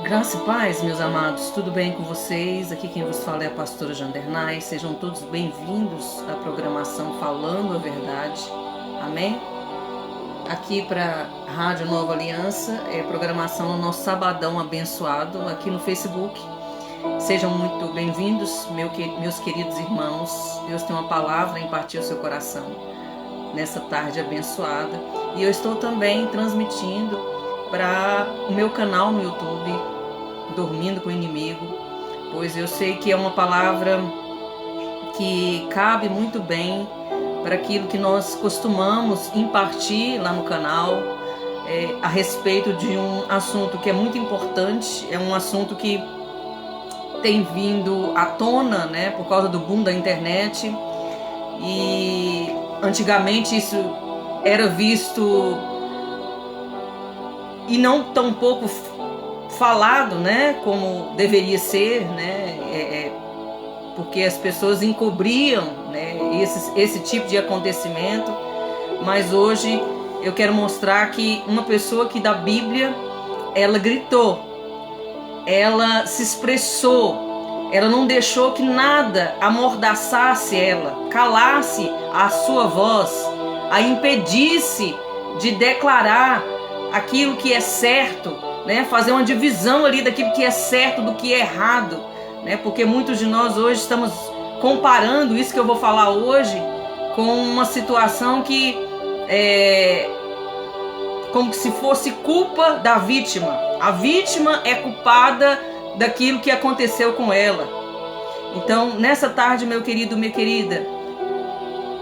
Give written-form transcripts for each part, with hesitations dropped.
Graça e paz, meus amados, tudo bem com vocês? Aqui quem vos fala é a pastora Jandernay. Sejam todos bem-vindos à programação Falando a Verdade. Amém? Aqui para a Rádio Nova Aliança, programação no nosso Sabadão Abençoado, aqui no Facebook. Sejam muito bem-vindos, meus queridos irmãos. Deus tem uma palavra em partir ao seu coração nessa tarde abençoada. E eu estou também transmitindo para o meu canal no YouTube, Dormindo com o Inimigo, pois eu sei que é uma palavra que cabe muito bem para aquilo que nós costumamos impartir lá no canal, a respeito de um assunto que é muito importante, é um assunto que tem vindo à tona, né, por causa do boom da internet, e antigamente isso era visto e não tão pouco falado, né, como deveria ser, né, porque as pessoas encobriam, né, esse tipo de acontecimento. Mas hoje eu quero mostrar que uma pessoa que da Bíblia, ela gritou, ela se expressou, ela não deixou que nada amordaçasse ela, calasse a sua voz, a impedisse de declarar aquilo que é certo, né? Fazer uma divisão ali daquilo que é certo do que é errado, né? Porque muitos de nós hoje estamos comparando isso que eu vou falar hoje com uma situação que é como se fosse culpa da vítima. A vítima é culpada daquilo que aconteceu com ela. Então, nessa tarde, meu querido, minha querida,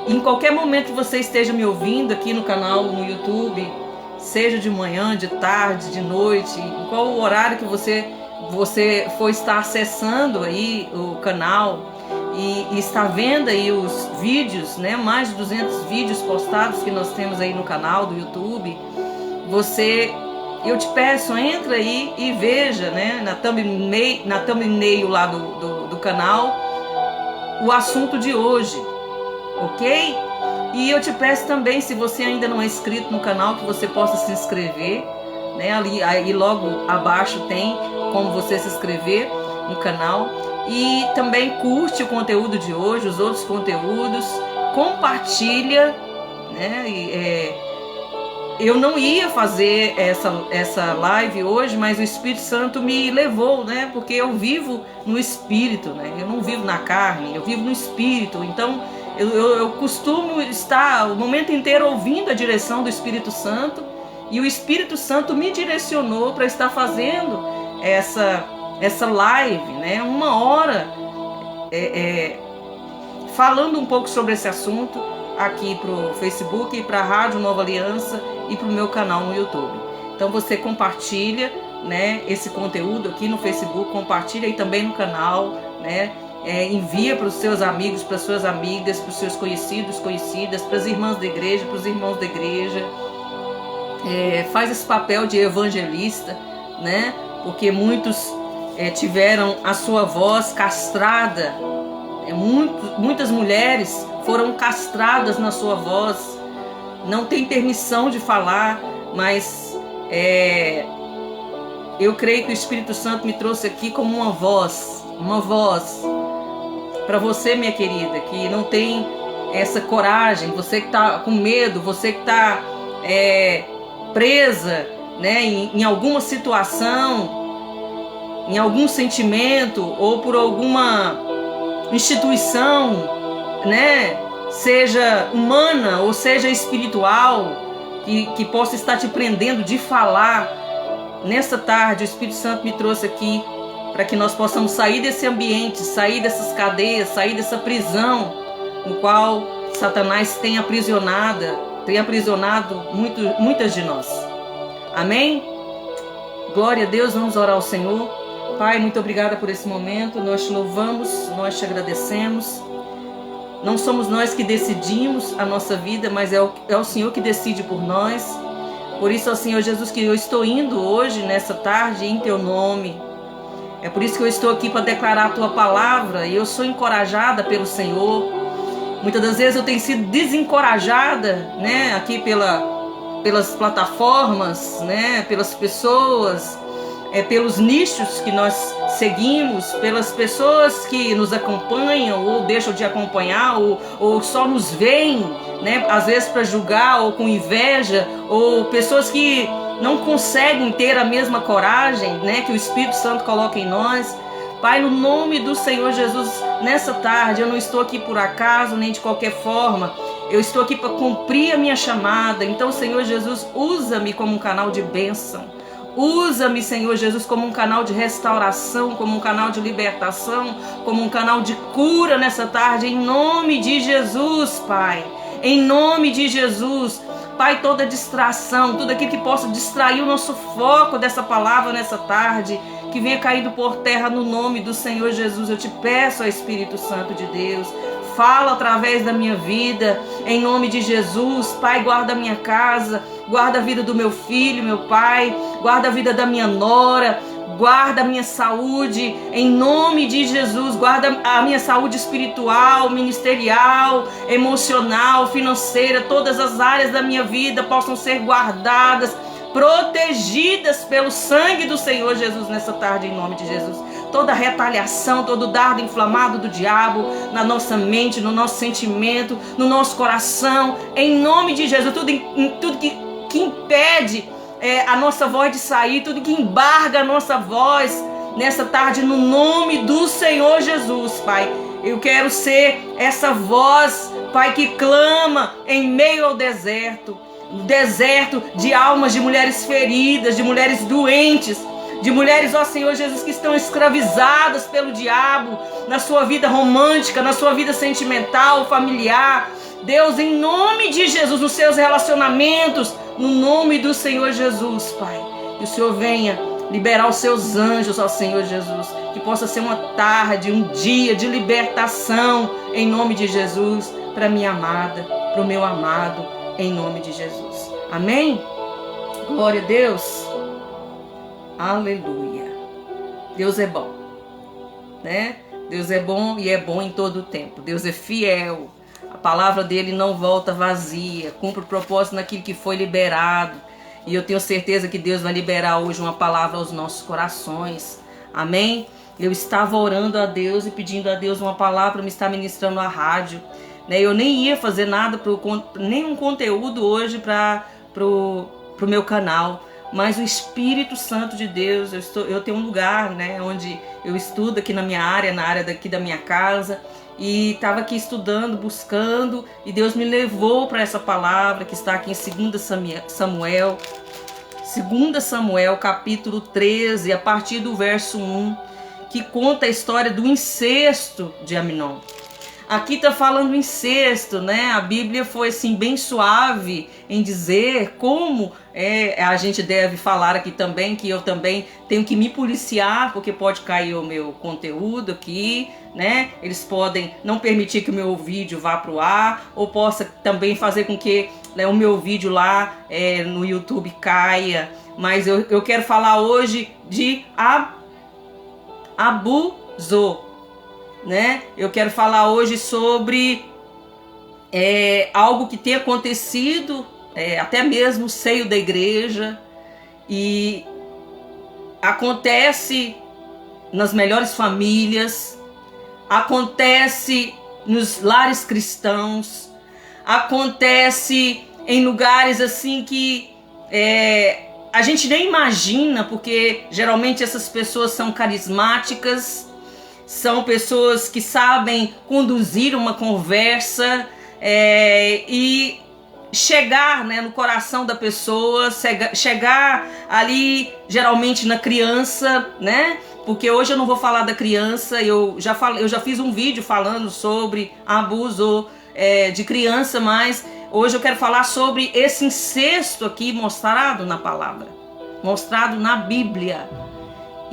em qualquer momento que você esteja me ouvindo aqui no canal, no YouTube, seja de manhã, de tarde, de noite, em qual horário que você for estar acessando aí o canal e está vendo aí os vídeos, né? Mais de 200 vídeos postados que nós temos aí no canal do YouTube. Eu te peço, entra aí e veja, né, na thumbnail lá do canal, o assunto de hoje, ok? E eu te peço também, se você ainda não é inscrito no canal, que você possa se inscrever, né? Aí logo abaixo tem como você se inscrever no canal. E também curte o conteúdo de hoje, os outros conteúdos, compartilha, né? Eu não ia fazer essa live hoje, mas o Espírito Santo me levou, né? Porque eu vivo no Espírito, né? Eu não vivo na carne, eu vivo no Espírito. Então eu costumo estar o momento inteiro ouvindo a direção do Espírito Santo, e o Espírito Santo me direcionou para estar fazendo essa live, né? 1 hora falando um pouco sobre esse assunto aqui para o Facebook, e para a Rádio Nova Aliança e para o meu canal no YouTube. Então você compartilha, né, esse conteúdo aqui no Facebook, compartilha aí também no canal, né? Envia para os seus amigos, para as suas amigas, para os seus conhecidos, conhecidas, para as irmãs da igreja, para os irmãos da igreja. Faz esse papel de evangelista, né? Porque muitos tiveram a sua voz castrada. Muitas mulheres foram castradas na sua voz, não tem permissão de falar, mas eu creio que o Espírito Santo me trouxe aqui como uma voz para você, minha querida, que não tem essa coragem, você que está com medo, você que está presa, né, em alguma situação, em algum sentimento, ou por alguma instituição, né, seja humana ou seja espiritual, que possa estar te prendendo de falar. Nessa tarde o Espírito Santo me trouxe aqui para que nós possamos sair desse ambiente, sair dessas cadeias, sair dessa prisão no qual Satanás tem aprisionado muitas de nós. Amém? Glória a Deus, vamos orar ao Senhor. Pai, muito obrigada por esse momento, nós te louvamos, nós te agradecemos. Não somos nós que decidimos a nossa vida, mas é o Senhor que decide por nós. Por isso, ó Senhor Jesus, que eu estou indo hoje, nessa tarde, em Teu nome. É por isso que eu estou aqui para declarar a Tua palavra, e eu sou encorajada pelo Senhor. Muitas das vezes eu tenho sido desencorajada, né, aqui pelas plataformas, né, pelas pessoas, pelos nichos que nós seguimos, pelas pessoas que nos acompanham ou deixam de acompanhar, ou só nos veem, né, às vezes para julgar ou com inveja, ou pessoas que não conseguem ter a mesma coragem, né, que o Espírito Santo coloca em nós. Pai, no nome do Senhor Jesus, nessa tarde eu não estou aqui por acaso nem de qualquer forma. Eu estou aqui para cumprir a minha chamada. Então, Senhor Jesus, usa-me como um canal de bênção. Usa-me, Senhor Jesus, como um canal de restauração, como um canal de libertação, como um canal de cura nessa tarde, em nome de Jesus, Pai. Em nome de Jesus. Pai, toda distração, tudo aquilo que possa distrair o nosso foco dessa palavra nessa tarde, que venha caído por terra no nome do Senhor Jesus. Eu te peço, ó Espírito Santo de Deus, fala através da minha vida, em nome de Jesus. Pai, guarda a minha casa, guarda a vida do meu filho, meu pai, guarda a vida da minha nora, guarda a minha saúde, em nome de Jesus. Guarda a minha saúde espiritual, ministerial, emocional, financeira. Todas as áreas da minha vida possam ser guardadas, protegidas pelo sangue do Senhor Jesus nessa tarde, em nome de Jesus. Toda retaliação, todo dardo inflamado do diabo na nossa mente, no nosso sentimento, no nosso coração, em nome de Jesus. Tudo que impede a nossa voz de sair, tudo que embarga a nossa voz nessa tarde, no nome do Senhor Jesus, Pai. Eu quero ser essa voz, Pai, que clama em meio ao deserto de almas de mulheres feridas, de mulheres doentes, de mulheres, ó Senhor Jesus, que estão escravizadas pelo diabo na sua vida romântica, na sua vida sentimental, familiar. Deus, em nome de Jesus, nos seus relacionamentos, no nome do Senhor Jesus, Pai, que o Senhor venha liberar os seus anjos, ó Senhor Jesus, que possa ser uma tarde, um dia de libertação, em nome de Jesus, para minha amada, para o meu amado, em nome de Jesus. Amém? Glória a Deus. Aleluia. Deus é bom, né? Deus é bom e é bom em todo o tempo. Deus é fiel. A palavra dele não volta vazia. Cumpre o propósito naquilo que foi liberado. E eu tenho certeza que Deus vai liberar hoje uma palavra aos nossos corações. Amém? Eu estava orando a Deus e pedindo a Deus uma palavra para me estar ministrando à rádio. Eu nem ia fazer nada, nenhum conteúdo hoje para o meu canal. Mas o Espírito Santo de Deus, eu tenho um lugar, né, onde eu estudo aqui na minha área, na área daqui da minha casa. E estava aqui estudando, buscando, e Deus me levou para essa palavra que está aqui em 2 Samuel, capítulo 13, a partir do verso 1, que conta a história do incesto de Amnon. Aqui está falando incesto, né? A Bíblia foi assim bem suave em dizer como a gente deve falar aqui também, que eu também tenho que me policiar, porque pode cair o meu conteúdo aqui, né? Eles podem não permitir que o meu vídeo vá para o ar, ou possa também fazer com que o meu vídeo lá no YouTube caia. Mas eu quero falar hoje de abuso. Né? Eu quero falar hoje sobre algo que tem acontecido até mesmo no seio da igreja, e acontece nas melhores famílias, acontece nos lares cristãos, acontece em lugares assim que a gente nem imagina, porque geralmente essas pessoas são carismáticas, são pessoas que sabem conduzir uma conversa e chegar, né, no coração da pessoa, chegar ali geralmente na criança, né? Porque hoje eu não vou falar da criança, eu já fiz um vídeo falando sobre abuso de criança, mas hoje eu quero falar sobre esse incesto aqui mostrado na palavra, mostrado na Bíblia.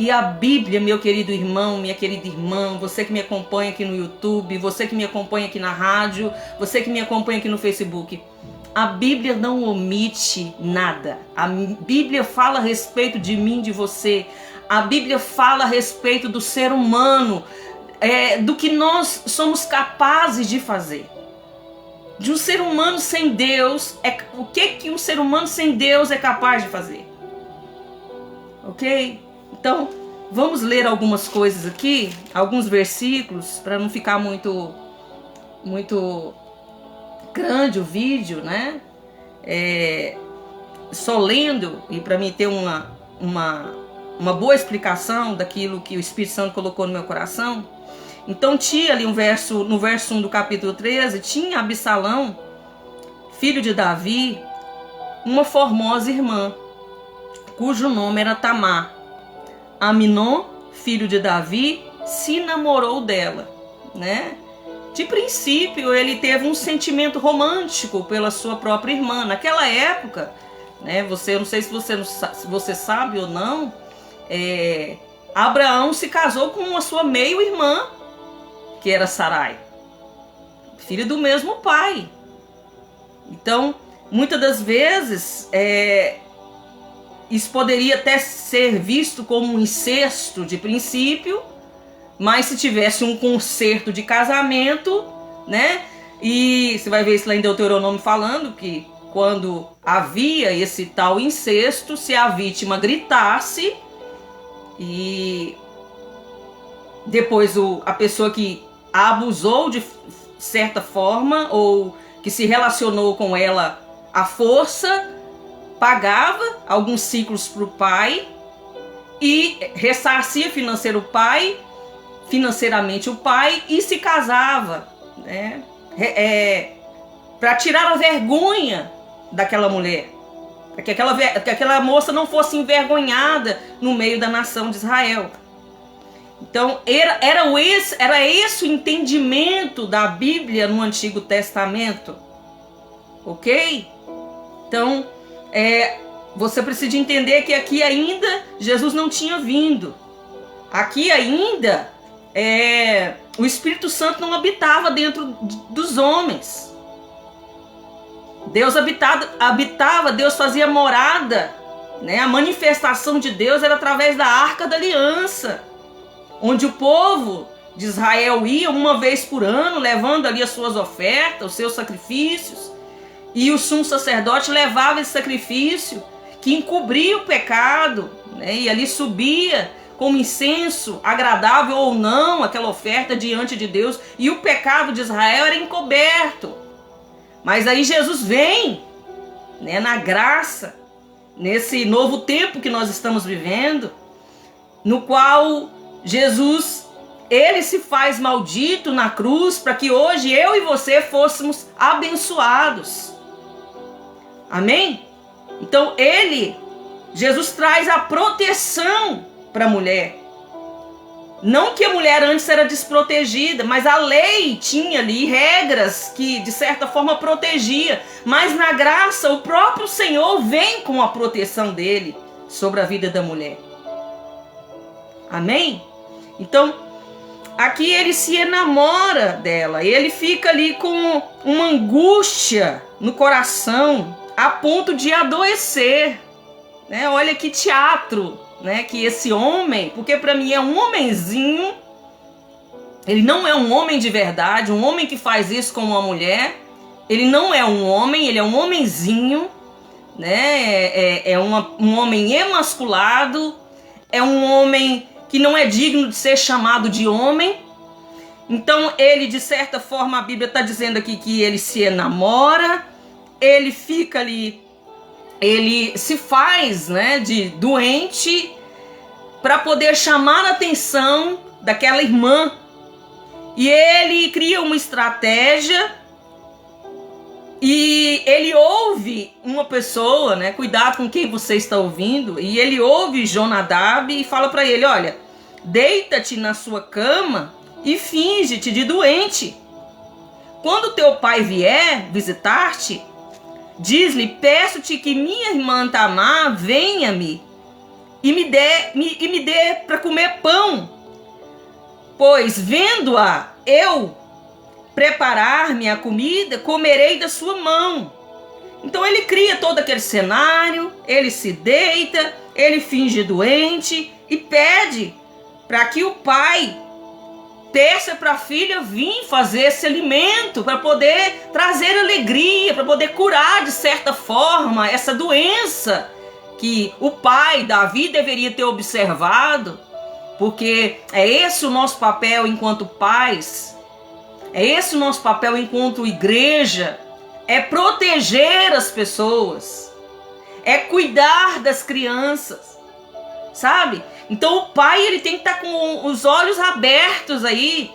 E a Bíblia, meu querido irmão, minha querida irmã, você que me acompanha aqui no YouTube, você que me acompanha aqui na rádio, você que me acompanha aqui no Facebook, a Bíblia não omite nada. A Bíblia fala a respeito de mim, de você. A Bíblia fala a respeito do ser humano, do que nós somos capazes de fazer. De um ser humano sem Deus, o que um ser humano sem Deus é capaz de fazer? Ok? Então, vamos ler algumas coisas aqui, alguns versículos, para não ficar muito grande o vídeo, né? Só lendo, e para mim ter uma boa explicação daquilo que o Espírito Santo colocou no meu coração. Então tinha ali no verso 1 do capítulo 13, tinha Absalão, filho de Davi, uma formosa irmã, cujo nome era Tamar. Aminon, filho de Davi, se namorou dela, né? De princípio, ele teve um sentimento romântico pela sua própria irmã. Naquela época, né? Eu não sei se você sabe ou não, Abraão se casou com a sua meio-irmã, que era Sarai, filha do mesmo pai. Então, muitas das vezes, isso poderia até ser visto como um incesto de princípio, mas se tivesse um concerto de casamento, né? E você vai ver isso lá em Deuteronômio falando que quando havia esse tal incesto, se a vítima gritasse e depois a pessoa que a abusou de certa forma ou que se relacionou com ela à força, pagava alguns ciclos para o pai e ressarcia financeiramente o pai e se casava, né? Para tirar a vergonha daquela mulher, para que aquela moça não fosse envergonhada no meio da nação de Israel. Então era esse o entendimento da Bíblia no Antigo Testamento, ok? Então você precisa entender que aqui ainda Jesus não tinha vindo. Aqui ainda o Espírito Santo não habitava dentro dos homens. Deus habitava, Deus fazia morada, né? A manifestação de Deus era através da Arca da Aliança, onde o povo de Israel ia uma vez por ano, levando ali as suas ofertas, os seus sacrifícios, e o sumo sacerdote levava esse sacrifício que encobria o pecado, né? E ali subia como incenso, agradável ou não, aquela oferta diante de Deus, e o pecado de Israel era encoberto. Mas aí Jesus vem, né, na graça, nesse novo tempo que nós estamos vivendo, no qual Jesus, ele se faz maldito na cruz para que hoje eu e você fôssemos abençoados. Amém? Então Jesus traz a proteção para a mulher. Não que a mulher antes era desprotegida, mas a lei tinha ali regras que de certa forma protegia. Mas na graça o próprio Senhor vem com a proteção dele sobre a vida da mulher. Amém? Então, aqui ele se enamora dela. Ele fica ali com uma angústia no coração a ponto de adoecer, né? Olha que teatro, né, que esse homem, porque para mim é um homenzinho, ele não é um homem de verdade, um homem que faz isso com uma mulher, ele não é um homem, ele é um homenzinho, né, um homem emasculado, é um homem que não é digno de ser chamado de homem. Então ele, de certa forma, a Bíblia está dizendo aqui que ele se enamora, ele fica ali, ele se faz, né, de doente para poder chamar a atenção daquela irmã. E ele cria uma estratégia e ele ouve uma pessoa, né, cuidado com quem você está ouvindo, e ele ouve Jonadab e fala para ele: olha, deita-te na sua cama e finge-te de doente. Quando teu pai vier visitar-te, diz-lhe: peço-te que minha irmã Tamar venha-me e me dê para comer pão, pois vendo-a eu preparar-me a comida, comerei da sua mão. Então ele cria todo aquele cenário, ele se deita, ele finge doente e pede para que o pai peça para a filha vir fazer esse alimento para poder trazer alegria, para poder curar de certa forma essa doença que o pai, Davi, deveria ter observado, porque é esse o nosso papel enquanto pais, é esse o nosso papel enquanto igreja, é proteger as pessoas, é cuidar das crianças, sabe? Então o pai, ele tem que estar com os olhos abertos aí,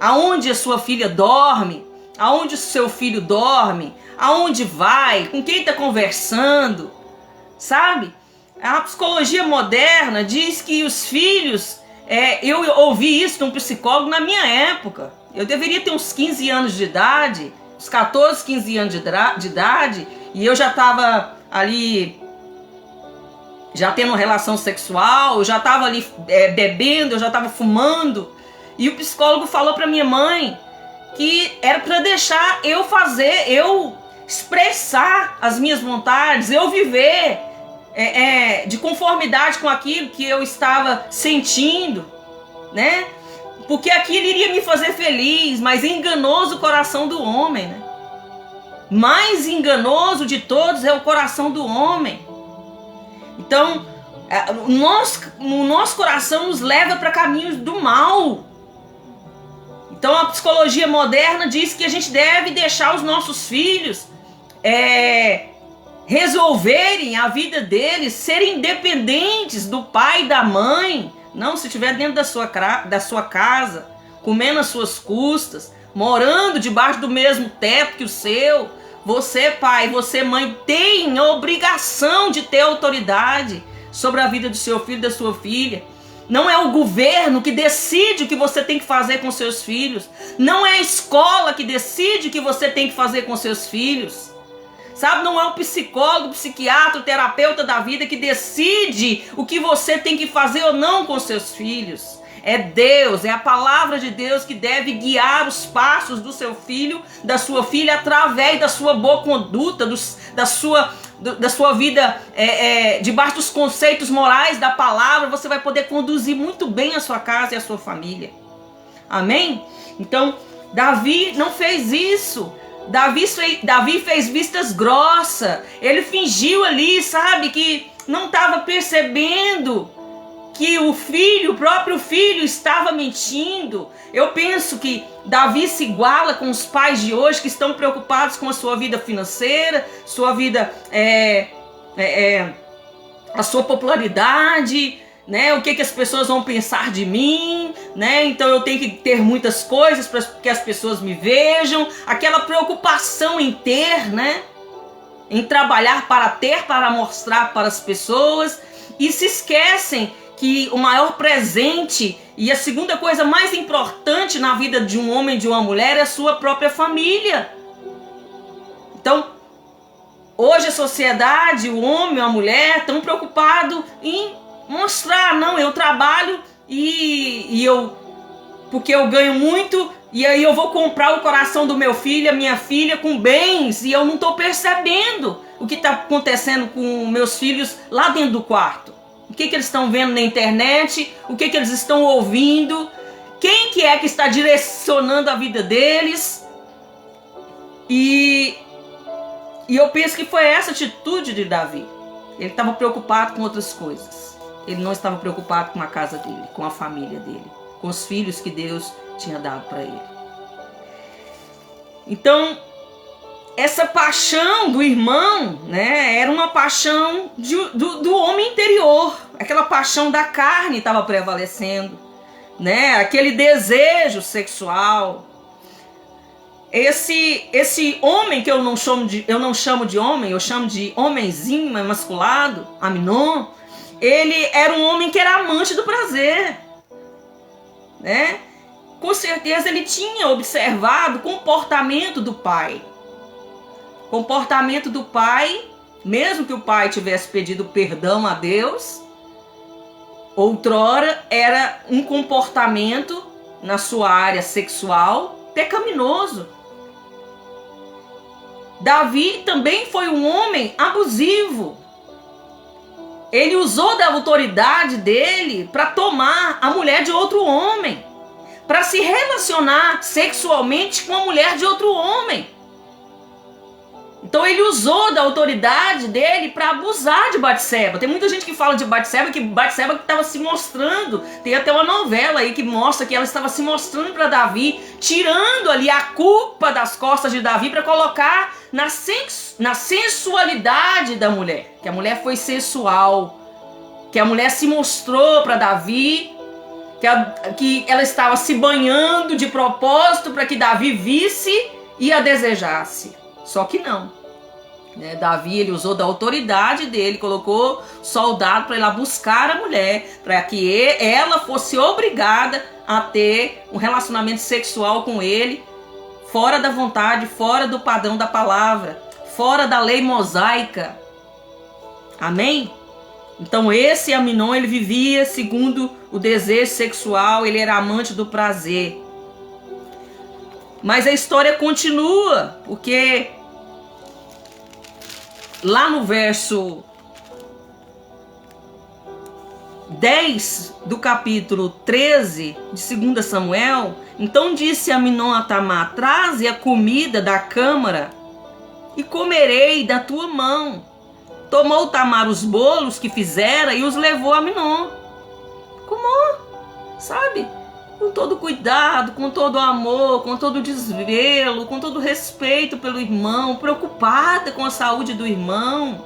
aonde a sua filha dorme, aonde o seu filho dorme, aonde vai, com quem está conversando, sabe? A psicologia moderna diz que os filhos, eu ouvi isso de um psicólogo na minha época, eu deveria ter uns 15 anos de idade, uns 14, 15 anos de idade, e eu já estava ali, já tendo relação sexual, eu já estava ali bebendo, eu já estava fumando, e o psicólogo falou para minha mãe que era para deixar eu fazer, eu expressar as minhas vontades, eu viver de conformidade com aquilo que eu estava sentindo, né? Porque aquilo iria me fazer feliz, mas enganoso o coração do homem, né? Mais enganoso de todos é o coração do homem. Então, o nosso coração nos leva para caminhos do mal. Então, a psicologia moderna diz que a gente deve deixar os nossos filhos resolverem a vida deles, serem independentes do pai e da mãe. Não, se estiver dentro da sua casa, comendo as suas custas, morando debaixo do mesmo teto que o seu, você, pai, você, mãe, tem a obrigação de ter autoridade sobre a vida do seu filho e da sua filha. Não é o governo que decide o que você tem que fazer com seus filhos. Não é a escola que decide o que você tem que fazer com seus filhos. Sabe, não é o psicólogo, o psiquiatra, o terapeuta da vida que decide o que você tem que fazer ou não com seus filhos. É Deus, é a palavra de Deus que deve guiar os passos do seu filho, da sua filha, através da sua boa conduta, da sua vida debaixo dos conceitos morais da palavra. Você vai poder conduzir muito bem a sua casa e a sua família. Amém? Então, Davi não fez isso. Davi fez vistas grossas. Ele fingiu ali, sabe, que não estava percebendo que o próprio filho estava mentindo. Eu penso que Davi se iguala com os pais de hoje que estão preocupados com a sua vida financeira, sua vida, a sua popularidade, né? O que as pessoas vão pensar de mim, né? Então eu tenho que ter muitas coisas para que as pessoas me vejam. Aquela preocupação em ter, né? Em trabalhar para mostrar para as pessoas. E se esquecem que o maior presente e a segunda coisa mais importante na vida de um homem e de uma mulher é a sua própria família. Então, hoje a sociedade, o homem, a mulher, estão preocupados em mostrar, não, eu trabalho porque eu ganho muito, e aí eu vou comprar o coração do meu filho, a minha filha, com bens, e eu não estou percebendo o que está acontecendo com meus filhos lá dentro do quarto. O que eles estão vendo na internet, o que eles estão ouvindo, quem que é que está direcionando a vida deles. E eu penso que foi essa atitude de Davi. Ele estava preocupado com outras coisas. Ele não estava preocupado com a casa dele, com a família dele, com os filhos que Deus tinha dado para ele. Então, essa paixão do irmão, né, era uma paixão do homem interior. Aquela paixão da carne estava prevalecendo, né? Aquele desejo sexual. Esse homem que eu não chamo de homem, eu chamo de homenzinho masculado, Amnon. Ele era um homem que era amante do prazer, né? Com certeza ele tinha observado o comportamento do pai. Comportamento do pai, mesmo que o pai tivesse pedido perdão a Deus, outrora era um comportamento na sua área sexual pecaminoso. Davi também foi um homem abusivo. Ele usou da autoridade dele para tomar a mulher de outro homem, para se relacionar sexualmente com a mulher de outro homem. Então ele usou da autoridade dele para abusar de Batseba. Tem muita gente que fala de Batseba que estava se mostrando. Tem até uma novela aí que mostra que ela estava se mostrando para Davi, tirando ali a culpa das costas de Davi para colocar na sensualidade da mulher. Que a mulher foi sensual, que a mulher se mostrou para Davi, que ela estava se banhando de propósito para que Davi visse e a desejasse. Só que não, né? Davi, ele usou da autoridade dele, colocou soldado para ir lá buscar a mulher, para que ela fosse obrigada a ter um relacionamento sexual com ele, fora da vontade, fora do padrão da palavra, fora da lei mosaica. Amém? Então esse Amnon, ele vivia segundo o desejo sexual, ele era amante do prazer. Mas a história continua, porque lá no verso 10 do capítulo 13 de 2 Samuel, então disse Amnon a Tamar: traze a comida da câmara e comerei da tua mão. Tomou Tamar os bolos que fizera e os levou a Amnon. Como? Sabe? Com todo cuidado, com todo amor, com todo desvelo, com todo respeito pelo irmão, preocupada com a saúde do irmão.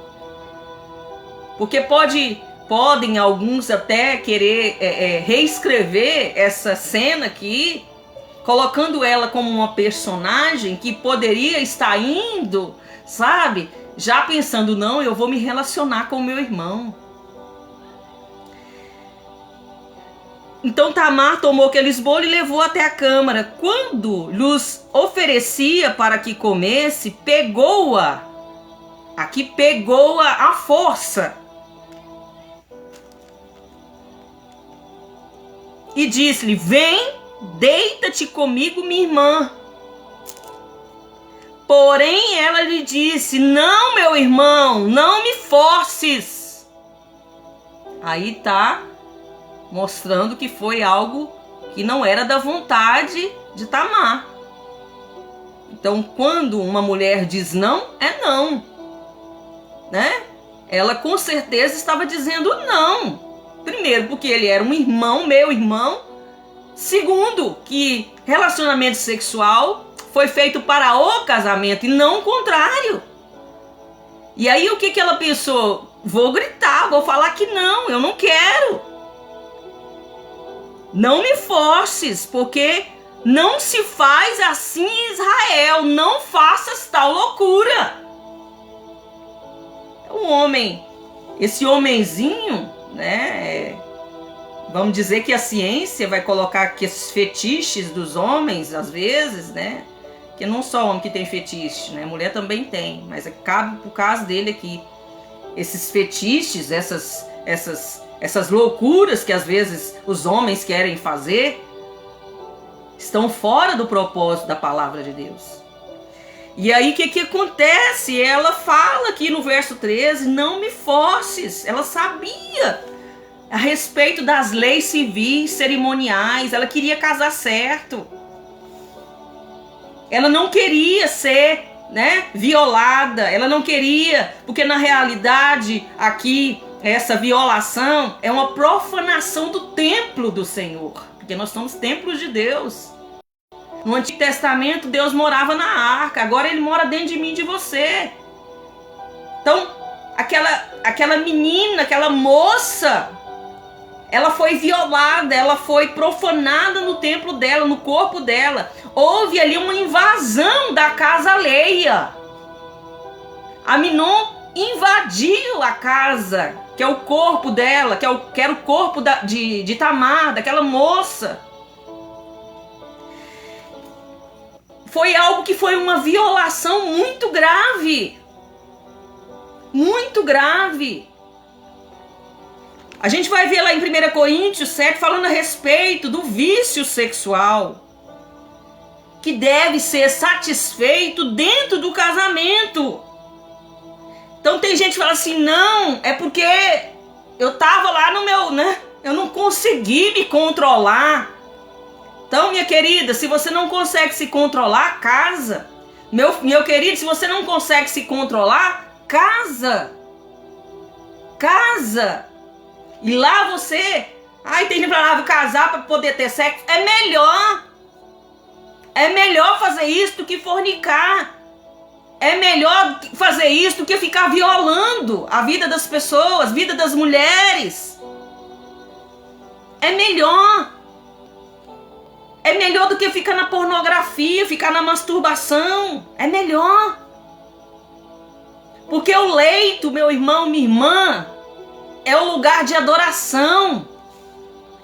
Porque podem alguns até querer reescrever essa cena aqui, colocando ela como uma personagem que poderia estar indo, sabe? Já pensando, não, eu vou me relacionar com o meu irmão. Então Tamar tomou aqueles bolos e levou até a câmara. Quando lhes oferecia para que comesse, pegou-a. Aqui pegou-a à força. E disse-lhe: vem, deita-te comigo, minha irmã. Porém ela lhe disse: não, meu irmão, não me forces. Aí tá mostrando que foi algo que não era da vontade de Tamar. Então, quando uma mulher diz não, é não, né? Ela com certeza estava dizendo não. Primeiro, porque ele era um irmão, meu irmão. Segundo, que relacionamento sexual foi feito para o casamento e não o contrário. E aí o que ela pensou? Vou gritar, vou falar que não, eu não quero. Não me forces, porque não se faz assim em Israel. Não faças tal loucura. Um homem, esse homenzinho, né? Vamos dizer que a ciência vai colocar que esses fetiches dos homens, às vezes, né? Que não só homem que tem fetiche, né? Mulher também tem, mas cabe pro caso dele aqui. Esses fetiches, essas loucuras que às vezes os homens querem fazer, estão fora do propósito da palavra de Deus. E aí o que acontece? Ela fala aqui no verso 13, não me forces. Ela sabia a respeito das leis civis, cerimoniais, ela queria casar certo. Ela não queria ser, né, violada, ela não queria, porque na realidade aqui essa violação é uma profanação do templo do Senhor, porque nós somos templos de Deus. No Antigo Testamento Deus morava na arca, agora ele mora dentro de mim e de você. Então aquela menina, aquela moça, ela foi violada, ela foi profanada no templo dela, no corpo dela. Houve ali uma invasão da casa alheia. Amnon invadiu a casa, que é o corpo dela, que era o corpo de Tamar, daquela moça. Foi algo que foi uma violação muito grave. Muito grave. A gente vai ver lá em 1 Coríntios 7 falando a respeito do vício sexual, que deve ser satisfeito dentro do casamento. Então tem gente que fala assim, não, é porque eu tava lá no meu, né? Eu não consegui me controlar. Então, minha querida, se você não consegue se controlar, casa. Meu querido, se você não consegue se controlar, casa. Casa. E lá você... Ai, tem gente que fala, vou casar para poder ter sexo. É melhor. É melhor fazer isso do que fornicar. É melhor fazer isso do que ficar violando a vida das pessoas, a vida das mulheres. É melhor. É melhor do que ficar na pornografia, ficar na masturbação. É melhor. Porque o leito, meu irmão, minha irmã, é o lugar de adoração.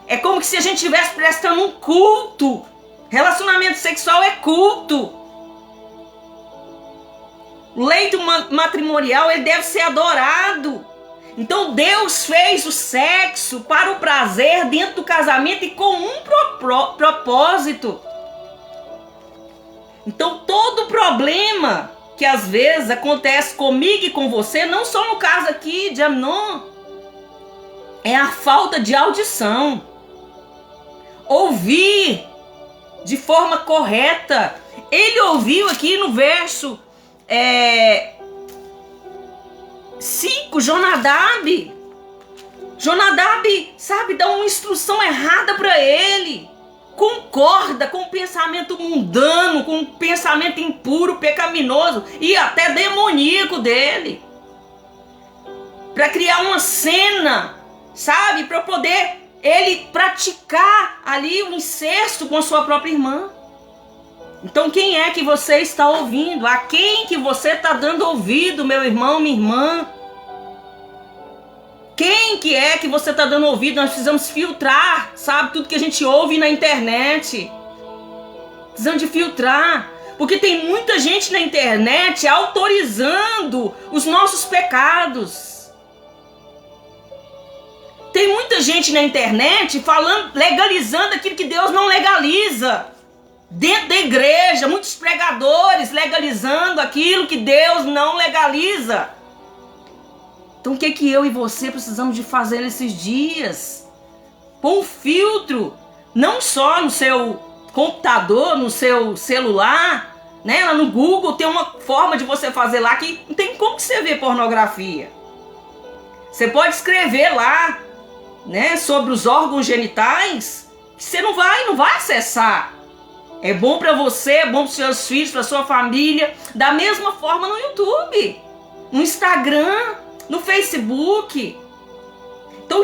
É como se a gente estivesse prestando um culto. Relacionamento sexual é culto. O leito matrimonial, ele deve ser adorado. Então Deus fez o sexo para o prazer dentro do casamento e com um propósito. Então todo problema que às vezes acontece comigo e com você, não só no caso aqui de Amnon, é a falta de audição. Ouvir de forma correta. Ele ouviu aqui no verso 5, Jonadab, sabe, dá uma instrução errada para ele. Concorda com o pensamento mundano, com o pensamento impuro, pecaminoso e até demoníaco dele. Para criar uma cena, sabe, para poder ele praticar ali o incesto com a sua própria irmã. Então quem é que você está ouvindo? A quem que você está dando ouvido, meu irmão, minha irmã? Quem que é que você está dando ouvido? Nós precisamos filtrar, sabe? Tudo que a gente ouve na internet. Precisamos de filtrar. Porque tem muita gente na internet autorizando os nossos pecados. Tem muita gente na internet falando, legalizando aquilo que Deus não legaliza. Dentro da igreja, muitos pregadores legalizando aquilo que Deus não legaliza. Então o que eu e você precisamos de fazer nesses dias? Pôr um filtro, não só no seu computador, no seu celular, né? Lá no Google tem uma forma de você fazer lá que não tem como que você ver pornografia. Você pode escrever lá, né, sobre os órgãos genitais, que você não vai acessar. É bom para você, é bom para os seus filhos, para sua família. Da mesma forma no YouTube, no Instagram, no Facebook. Então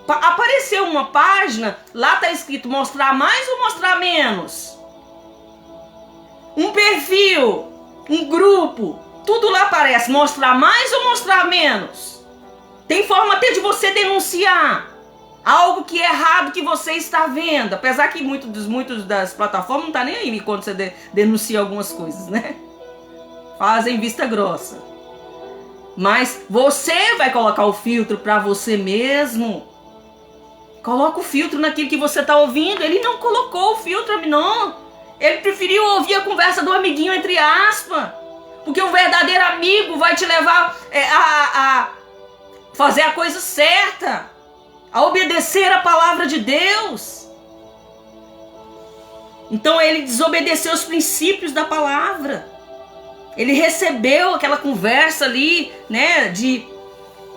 apareceu uma página, lá está escrito mostrar mais ou mostrar menos. Um perfil, um grupo, tudo lá aparece mostrar mais ou mostrar menos. Tem forma até de você denunciar algo que é errado que você está vendo. Apesar que muitos das plataformas não tá nem aí quando você denuncia algumas coisas, né? Fazem vista grossa. Mas você vai colocar o filtro para você mesmo. Coloca o filtro naquilo que você está ouvindo. Ele não colocou o filtro, Amnon. Ele preferiu ouvir a conversa do amiguinho, entre aspas. Porque o verdadeiro amigo vai te levar a fazer a coisa certa, a obedecer a palavra de Deus. Então ele desobedeceu os princípios da palavra. Ele recebeu aquela conversa ali, né, de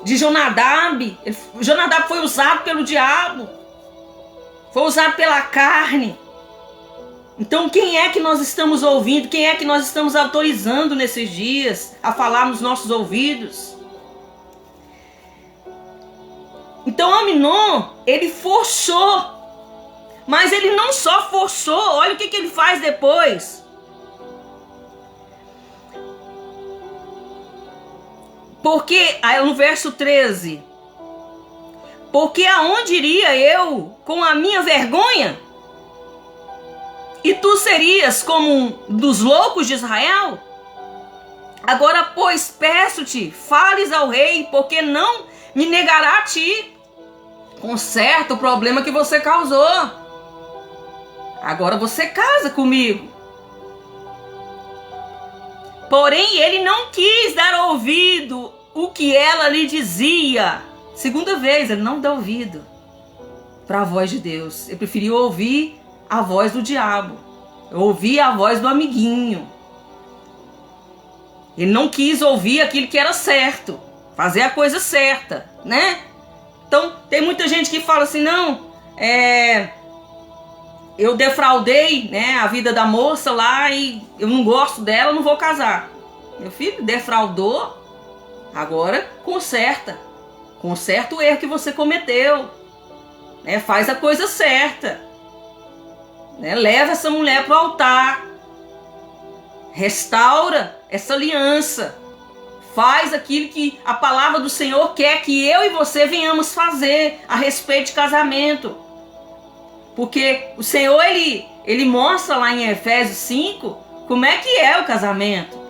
Jonadab. Jonadab foi usado pelo diabo, foi usado pela carne. Então quem é que nós estamos ouvindo? Quem é que nós estamos autorizando nesses dias a falar nos nossos ouvidos? Então Amnon, ele forçou. Mas ele não só forçou, olha o que ele faz depois. Porque, aí no verso 13, porque aonde iria eu com a minha vergonha? E tu serias como um dos loucos de Israel? Agora, pois, peço-te, fales ao rei, porque não me negará a ti. Conserta o problema que você causou. Agora você casa comigo. Porém, ele não quis dar ouvido o que ela lhe dizia. Segunda vez, ele não deu ouvido para a voz de Deus. Ele preferiu ouvir a voz do diabo, ouvir a voz do amiguinho. Ele não quis ouvir aquilo que era certo, fazer a coisa certa, né? Então, tem muita gente que fala assim, não, eu defraudei, né, a vida da moça lá e eu não gosto dela, não vou casar. Meu filho, defraudou, agora conserta o erro que você cometeu, né? Faz a coisa certa, né? Leva essa mulher para o altar, restaura essa aliança, faz aquilo que a palavra do Senhor quer que eu e você venhamos fazer a respeito de casamento. Porque o Senhor, ele mostra lá em Efésios 5 como é que é o casamento.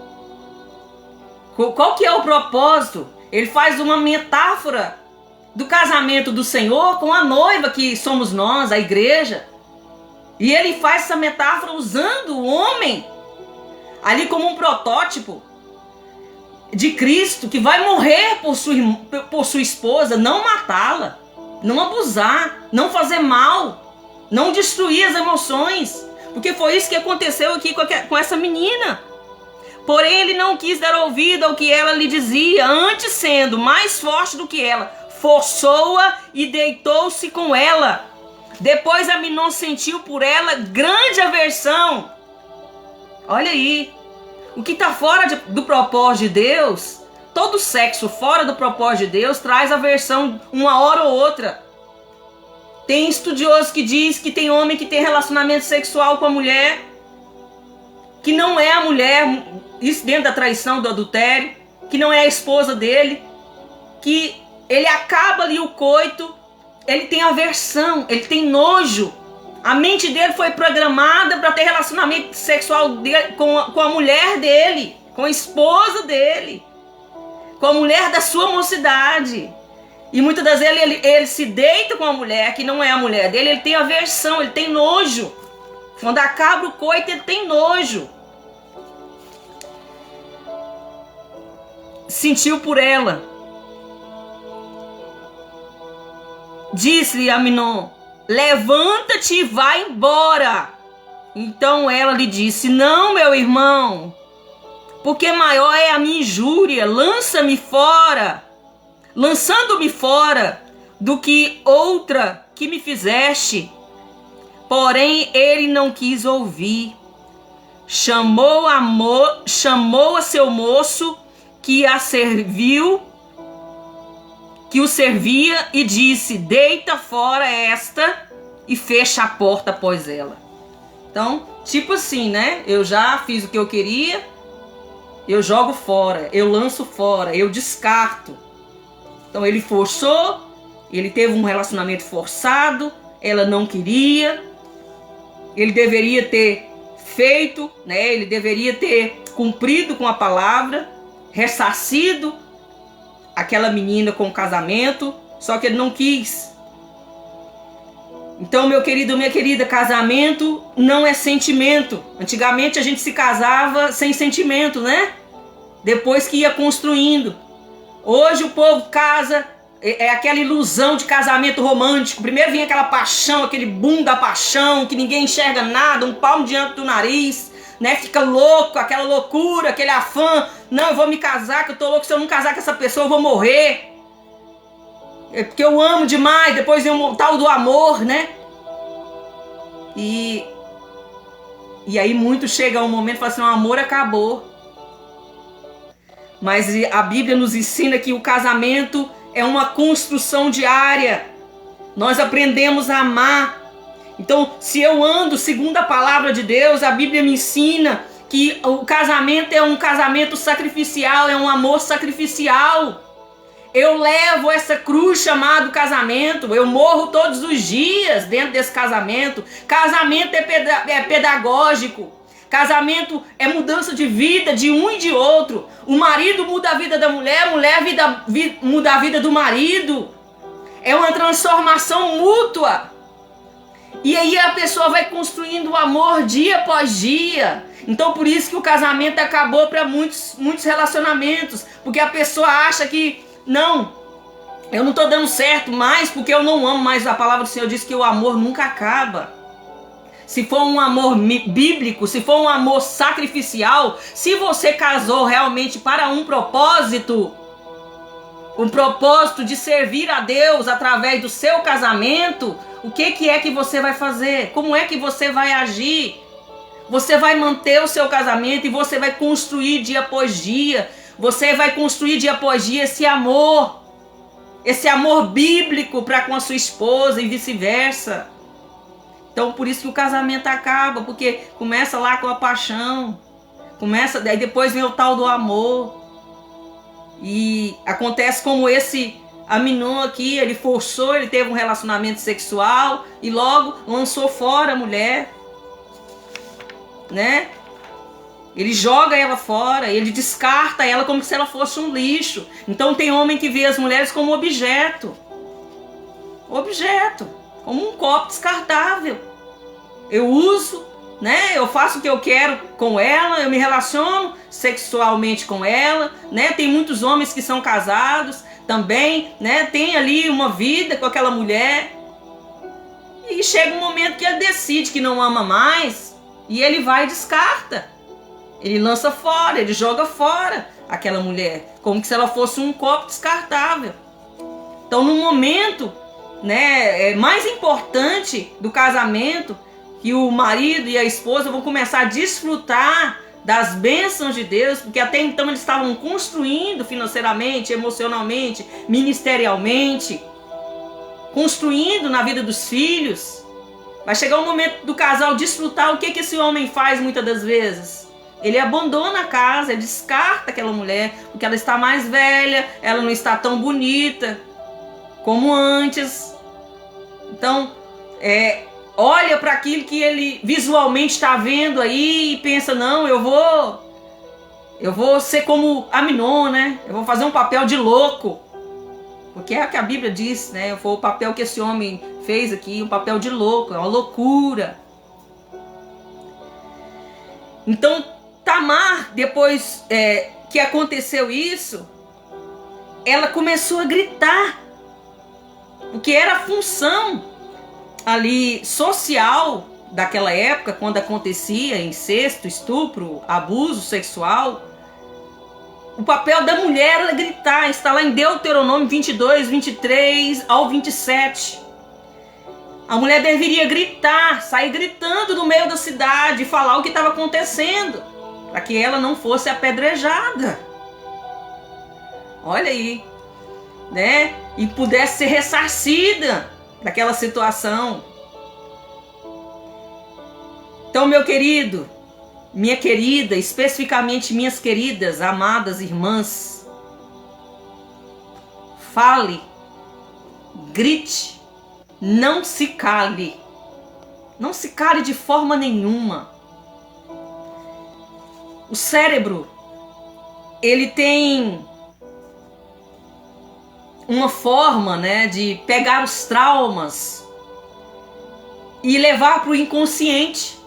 Qual que é o propósito? Ele faz uma metáfora do casamento do Senhor com a noiva que somos nós, a igreja. E ele faz essa metáfora usando o homem ali como um protótipo de Cristo, que vai morrer por sua esposa, não matá-la, não abusar, não fazer mal, não destruir as emoções, porque foi isso que aconteceu aqui com essa menina. Porém, ele não quis dar ouvido ao que ela lhe dizia, antes sendo mais forte do que ela, forçou-a e deitou-se com ela. Depois Aminon sentiu por ela grande aversão. Olha aí, o que está fora do propósito de Deus, todo sexo fora do propósito de Deus traz aversão uma hora ou outra. Tem estudioso que diz que tem homem que tem relacionamento sexual com a mulher, que não é a mulher, isso dentro da traição, do adultério, que não é a esposa dele, que ele acaba ali o coito, ele tem aversão, ele tem nojo. A mente dele foi programada para ter relacionamento sexual com a mulher dele, com a esposa dele, com a mulher da sua mocidade. E muitas das vezes ele se deita com a mulher que não é a mulher dele, ele tem aversão, ele tem nojo. Quando acaba o coito, ele tem nojo. Sentiu por ela. Disse-lhe Aminon: levanta-te e vai embora. Então ela lhe disse: não, meu irmão, porque maior é a minha injúria, lança-me fora, lançando-me fora, do que outra que me fizeste. Porém ele não quis ouvir. Chamou a seu moço que a serviu, que o servia, e disse: deita fora esta, e fecha a porta após ela. Então, tipo assim, né? Eu já fiz o que eu queria, eu jogo fora, eu lanço fora, eu descarto. Então ele forçou, ele teve um relacionamento forçado, ela não queria, ele deveria ter feito, né? Ele deveria ter cumprido com a palavra, ressarcido aquela menina com o casamento, só que ele não quis. Então, meu querido, minha querida, casamento não é sentimento. Antigamente a gente se casava sem sentimento, né? Depois que ia construindo. Hoje o povo casa, é aquela ilusão de casamento romântico. Primeiro vinha aquela paixão, aquele boom da paixão, que ninguém enxerga nada, um palmo diante do nariz, né? Fica louco, aquela loucura, aquele afã. Não, eu vou me casar, que eu tô louco, se eu não casar com essa pessoa eu vou morrer. É porque eu amo demais, depois vem o tal do amor, né? E aí muito chega um momento e fala assim, o amor acabou. Mas a Bíblia nos ensina que o casamento é uma construção diária. Nós aprendemos a amar. Então, se eu ando segundo a palavra de Deus, a Bíblia me ensina que o casamento é um casamento sacrificial, é um amor sacrificial. Eu levo essa cruz chamada casamento, eu morro todos os dias dentro desse casamento. Casamento é pedagógico. Casamento é mudança de vida de um e de outro. O marido muda a vida da mulher, a mulher muda a vida do marido. É uma transformação mútua. E aí a pessoa vai construindo o amor dia após dia. Então por isso que o casamento acabou para muitos relacionamentos. Porque a pessoa acha que, não, eu não estou dando certo mais porque eu não amo. Mas a palavra do Senhor diz que o amor nunca acaba. se for um amor bíblico, se for um amor sacrificial, se você casou realmente para um propósito de servir a Deus através do seu casamento, o que é que você vai fazer? Como é que você vai agir? Você vai manter o seu casamento e você vai construir dia após dia. Você vai construir dia após dia esse amor bíblico para com a sua esposa e vice-versa. Então por isso que o casamento acaba, porque começa lá com a paixão, daí depois vem o tal do amor. E acontece como esse Aminon aqui, ele forçou, ele teve um relacionamento sexual e logo lançou fora a mulher, né? Ele joga ela fora, ele descarta ela como se ela fosse um lixo. Então tem homem que vê as mulheres como objeto, como um copo descartável. Eu uso, né? Eu faço o que eu quero com ela, eu me relaciono sexualmente com ela, né? Tem muitos homens que são casados também, né? Tem ali uma vida com aquela mulher. E chega um momento que ele decide que não ama mais e ele vai e descarta. Ele lança fora, ele joga fora aquela mulher, como se ela fosse um copo descartável. Então, no momento, né, mais importante do casamento, que o marido e a esposa vão começar a desfrutar das bênçãos de Deus, porque até então eles estavam construindo financeiramente, emocionalmente, ministerialmente, construindo na vida dos filhos. Vai chegar o momento do casal desfrutar. O que esse homem faz muitas das vezes? Ele abandona a casa, ele descarta aquela mulher, porque ela está mais velha, ela não está tão bonita como antes. Então, olha para aquilo que ele visualmente está vendo aí e pensa, não, eu vou ser como Aminon, né? Eu vou fazer um papel de louco. Porque é o que a Bíblia diz, né? Foi o papel que esse homem fez aqui, um papel de louco, é uma loucura. Então, Tamar, depois que aconteceu isso, ela começou a gritar, porque era a função ali social daquela época, quando acontecia incesto, estupro, abuso sexual. O papel da mulher era gritar, está lá em Deuteronômio 22, 23 ao 27. A mulher deveria gritar, sair gritando no meio da cidade, falar o que estava acontecendo, para que ela não fosse apedrejada. Olha aí, né? E pudesse ser ressarcida daquela situação. Então, meu querido, minha querida, especificamente minhas queridas, amadas irmãs, fale, grite, não se cale. Não se cale de forma nenhuma. O cérebro, ele tem uma forma, né, de pegar os traumas e levar para o inconsciente.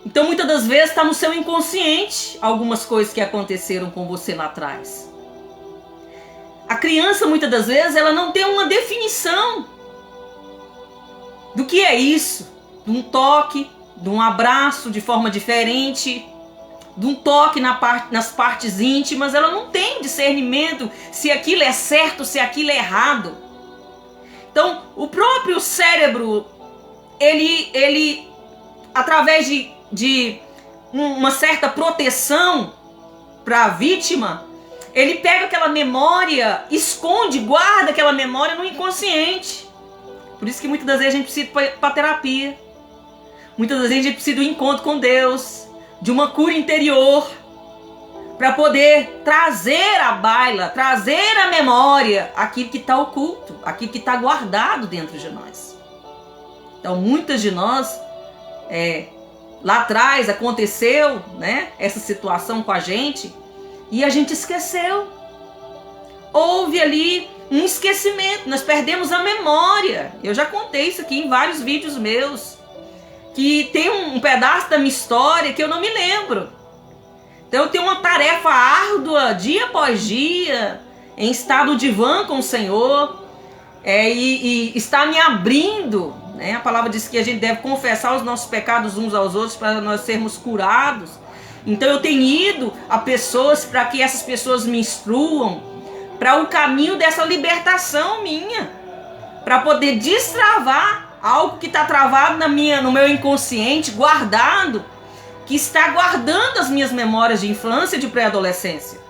Então, muitas das vezes está no seu inconsciente algumas coisas que aconteceram com você lá atrás. A criança, muitas das vezes, ela não tem uma definição do que é isso, de um toque, de um abraço de forma diferente, de um toque nas partes íntimas. Ela não tem discernimento se aquilo é certo, se aquilo é errado. Então, o próprio cérebro, ele através de uma certa proteção para a vítima, ele pega aquela memória, esconde, guarda aquela memória no inconsciente. Por isso que muitas das vezes a gente precisa ir para terapia. Muitas das vezes a gente precisa do encontro com Deus, de uma cura interior, para poder trazer à baila, trazer à memória aquilo que está oculto, aquilo que está guardado dentro de nós. Então, muitas de nós, lá atrás aconteceu, né, essa situação com a gente e a gente esqueceu. Houve ali um esquecimento, nós perdemos a memória. Eu já contei isso aqui em vários vídeos meus, que tem um pedaço da minha história que eu não me lembro. Então eu tenho uma tarefa árdua, dia após dia, em estar no divã com o Senhor, e está me abrindo, né? A palavra diz que a gente deve confessar os nossos pecados uns aos outros para nós sermos curados. Então eu tenho ido a pessoas para que essas pessoas me instruam para o caminho dessa libertação minha, para poder destravar algo que está travado no meu inconsciente, guardado, que está guardando as minhas memórias de infância e de pré-adolescência.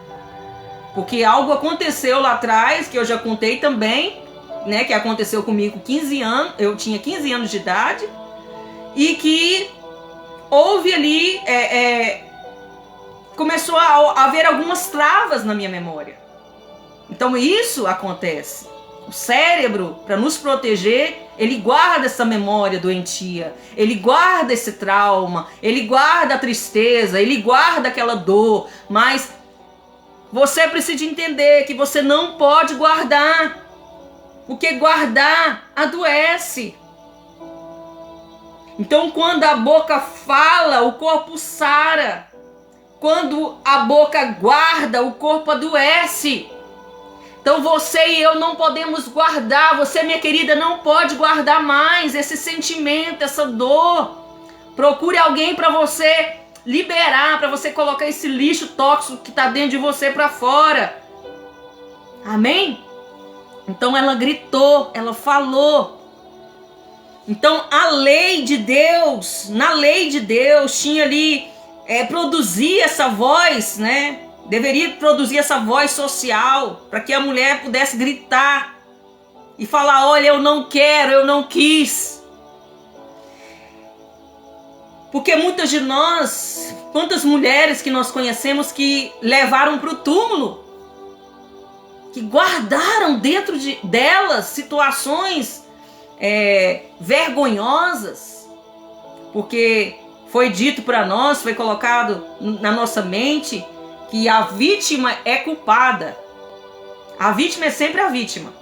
Porque algo aconteceu lá atrás, que eu já contei também, né, que aconteceu comigo com 15 anos, eu tinha 15 anos de idade, e que houve ali, começou a haver algumas travas na minha memória. Então isso acontece. O cérebro, para nos proteger, ele guarda essa memória doentia, ele guarda esse trauma, ele guarda a tristeza, ele guarda aquela dor, mas você precisa entender que você não pode guardar, porque guardar adoece. Então quando a boca fala, o corpo sara. Quando a boca guarda, o corpo adoece. Então você e eu não podemos guardar, você, minha querida, não pode guardar mais esse sentimento, essa dor. Procure alguém para você liberar, para você colocar esse lixo tóxico que está dentro de você para fora. Amém? Então ela gritou, ela falou. Então a lei de Deus, na lei de Deus tinha ali, produzir essa voz, né? Deveria produzir essa voz social para que a mulher pudesse gritar e falar: olha, eu não quero, eu não quis. Porque muitas de nós, quantas mulheres que nós conhecemos que levaram para o túmulo, que guardaram dentro delas situações vergonhosas, porque foi dito para nós, foi colocado na nossa mente que a vítima é culpada. A vítima é sempre a vítima.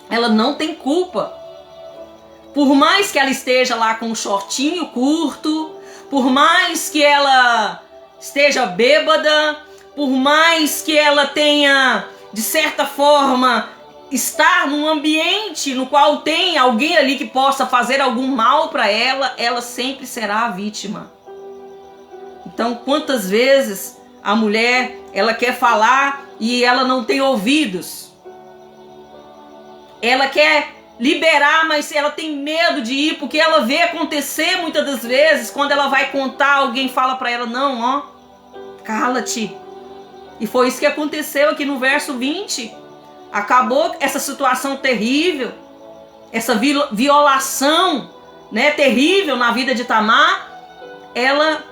Ela não tem culpa. Por mais que ela esteja lá com um shortinho curto, por mais que ela esteja bêbada, por mais que ela tenha, de certa forma, estar num ambiente no qual tem alguém ali que possa fazer algum mal para ela, ela sempre será a vítima. Então, quantas vezes a mulher, ela quer falar e ela não tem ouvidos. Ela quer liberar, mas ela tem medo de ir, porque ela vê acontecer muitas das vezes, quando ela vai contar, alguém fala para ela: não, ó, cala-te. E foi isso que aconteceu aqui no verso 20. Acabou essa situação terrível, essa violação, né, terrível na vida de Tamar. Ela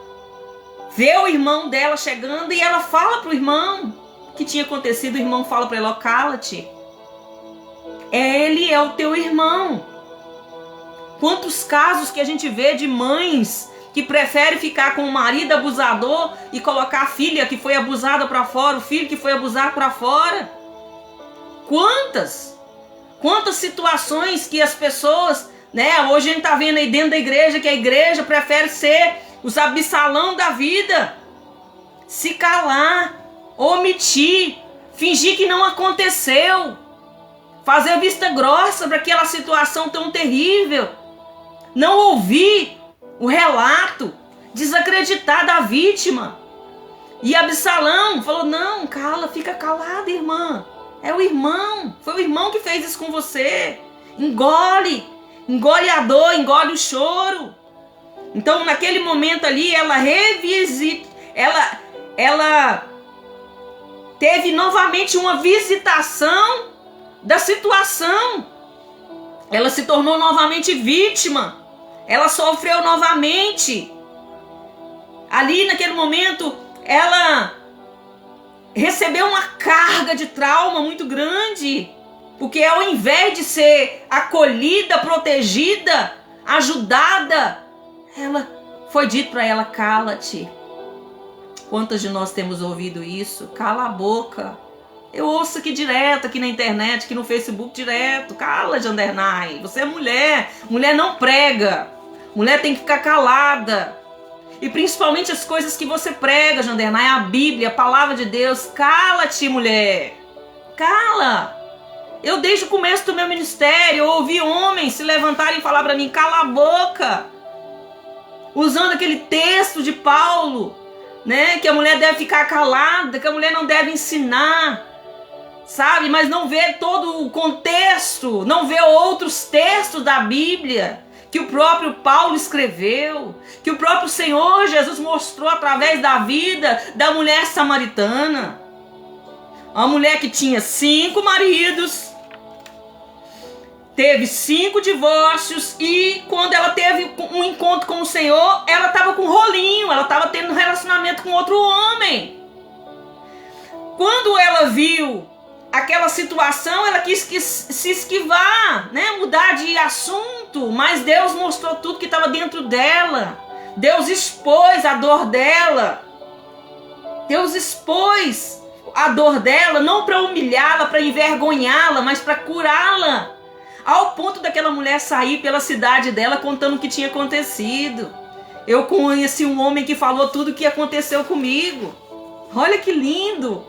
vê o irmão dela chegando e ela fala pro irmão o que tinha acontecido. O irmão fala para ela: ó, cala-te. Ele é o teu irmão. Quantos casos que a gente vê de mães que preferem ficar com o marido abusador e colocar a filha que foi abusada para fora, o filho que foi abusado para fora. Quantas situações que as pessoas, né, hoje a gente tá vendo aí dentro da igreja, que a igreja prefere ser os Absalão da vida, se calar, omitir, fingir que não aconteceu, fazer vista grossa para aquela situação tão terrível, não ouvir o relato, desacreditar da vítima. E Absalão falou: não, cala, fica calada, irmã. É o irmão, foi o irmão que fez isso com você. Engole a dor, engole o choro. Então naquele momento ali ela ela teve novamente uma visitação da situação. Ela se tornou novamente vítima. Ela sofreu novamente. Ali naquele momento ela recebeu uma carga de trauma muito grande, porque ao invés de ser acolhida, protegida, ajudada, foi dito para ela: cala-te. Quantas de nós temos ouvido isso? Cala a boca. Eu ouço aqui direto, aqui na internet, aqui no Facebook direto: cala, Jandernay, você é mulher, mulher não prega, mulher tem que ficar calada. E principalmente as coisas que você prega, Jandernay, a Bíblia, a palavra de Deus. Cala-te, mulher. Cala. Eu desde o começo do meu ministério, eu ouvi homens se levantarem e falar para mim, cala a boca. Usando aquele texto de Paulo, né? Que a mulher deve ficar calada, que a mulher não deve ensinar, sabe? Mas não vê todo o contexto, não vê outros textos da Bíblia que o próprio Paulo escreveu, que o próprio Senhor Jesus mostrou através da vida da mulher samaritana. Uma mulher que tinha 5 maridos, teve 5 divórcios e quando ela teve um encontro com o Senhor, ela estava com um rolinho, ela estava tendo um relacionamento com outro homem. Quando ela viu aquela situação, ela quis se esquivar, né? Mudar de assunto, mas Deus mostrou tudo que estava dentro dela. Deus expôs a dor dela. Deus expôs a dor dela, não para humilhá-la, para envergonhá-la, mas para curá-la. Ao ponto daquela mulher sair pela cidade dela contando o que tinha acontecido. Eu conheci um homem que falou tudo o que aconteceu comigo. Olha que lindo,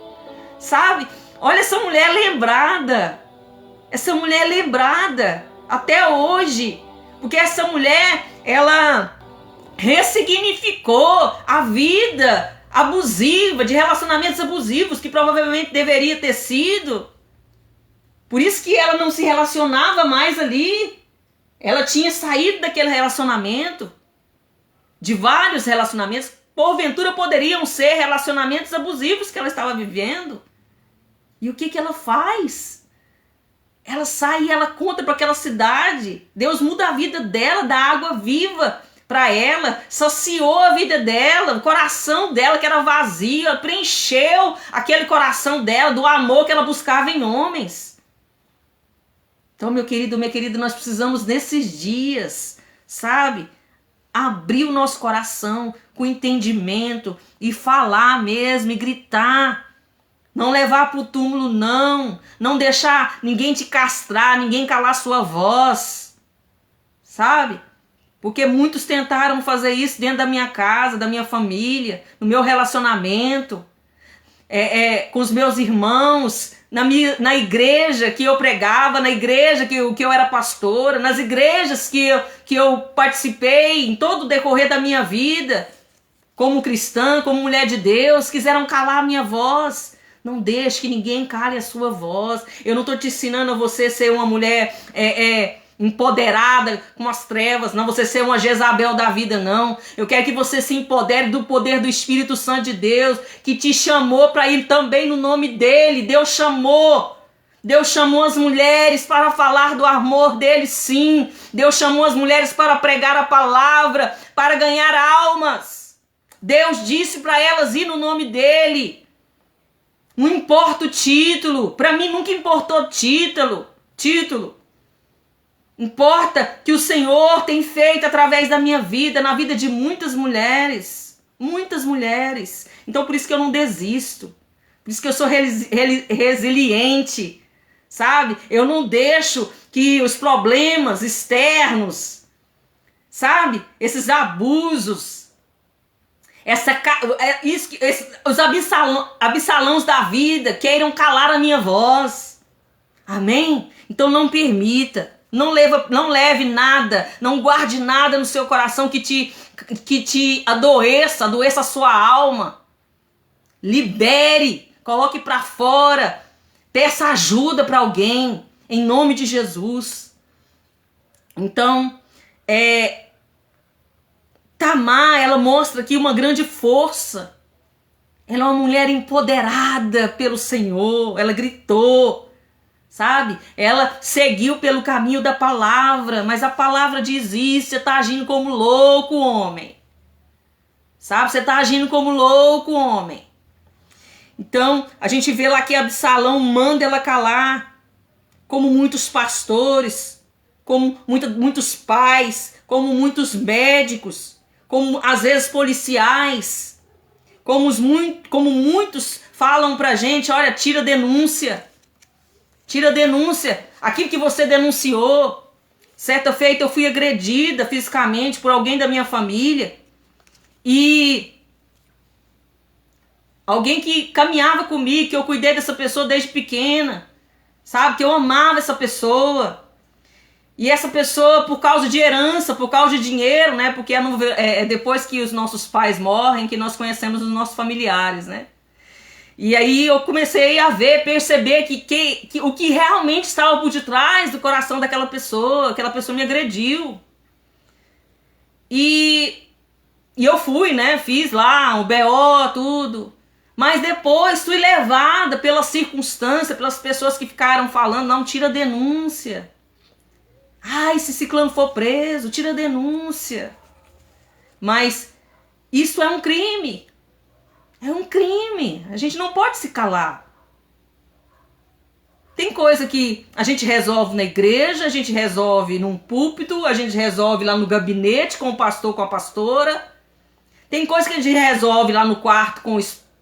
sabe? Olha essa mulher lembrada. Essa mulher lembrada até hoje. Porque essa mulher, ela ressignificou a vida abusiva, de relacionamentos abusivos que provavelmente deveria ter sido. Por isso que ela não se relacionava mais ali. Ela tinha saído daquele relacionamento, de vários relacionamentos, porventura poderiam ser relacionamentos abusivos que ela estava vivendo. E o que ela faz? Ela sai e ela conta para aquela cidade. Deus muda a vida dela, dá água viva para ela, saciou a vida dela, o coração dela que era vazio, preencheu aquele coração dela do amor que ela buscava em homens. Então, meu querido, minha querida, nós precisamos nesses dias, sabe, abrir o nosso coração com entendimento e falar mesmo e gritar. Não levar para o túmulo, não deixar ninguém te castrar, ninguém calar sua voz, sabe? Porque muitos tentaram fazer isso dentro da minha casa, da minha família, no meu relacionamento, com os meus irmãos, na igreja que eu pregava, na igreja que eu era pastora, nas igrejas que eu participei em todo o decorrer da minha vida, como cristã, como mulher de Deus, quiseram calar a minha voz. Não deixe que ninguém cale a sua voz. Eu não estou te ensinando a você ser uma mulher empoderada com as trevas, não, você ser uma Jezabel da vida, não. Eu quero que você se empodere do poder do Espírito Santo de Deus, que te chamou para ir também no nome dele. Deus chamou as mulheres para falar do amor dele, sim. Deus chamou as mulheres para pregar a palavra, para ganhar almas. Deus disse para elas ir no nome dele. Não importa o título, para mim nunca importou título. Importa que o Senhor tem feito através da minha vida, na vida de muitas mulheres. Então por isso que eu não desisto. Por isso que eu sou resiliente, sabe? Eu não deixo que os problemas externos, sabe? Esses abusos, os absalãos da vida queiram calar a minha voz. Amém? Então não permita. Não leve nada, não guarde nada no seu coração que te adoeça a sua alma. Libere, coloque para fora, peça ajuda para alguém, em nome de Jesus. Então, Tamar, ela mostra aqui uma grande força. Ela é uma mulher empoderada pelo Senhor, ela gritou. Sabe? Ela seguiu pelo caminho da palavra, mas a palavra diz isso, você está agindo como louco, homem. Sabe? Você está agindo como louco, homem. Então, a gente vê lá que Absalão manda ela calar, como muitos pastores, como muitos pais, como muitos médicos, como às vezes policiais, como muitos falam pra gente, olha, tira a denúncia. Tira a denúncia, aquilo que você denunciou. Certa feita eu fui agredida fisicamente por alguém da minha família. E alguém que caminhava comigo, que eu cuidei dessa pessoa desde pequena. sabe? Que eu amava essa pessoa. E essa pessoa, por causa de herança, por causa de dinheiro, né? Porque é depois que os nossos pais morrem que nós conhecemos os nossos familiares, né? E aí eu comecei a perceber que o que realmente estava por detrás do coração daquela pessoa, aquela pessoa me agrediu. E eu fui, né? Fiz lá o BO, tudo. Mas depois fui levada pela circunstância, pelas pessoas que ficaram falando, não, tira a denúncia. Ai, se ciclano for preso, tira a denúncia. Mas isso é um crime. É um crime. A gente não pode se calar. Tem coisa que a gente resolve na igreja, a gente resolve num púlpito, a gente resolve lá no gabinete com o pastor, com a pastora. Tem coisa que a gente resolve lá no quarto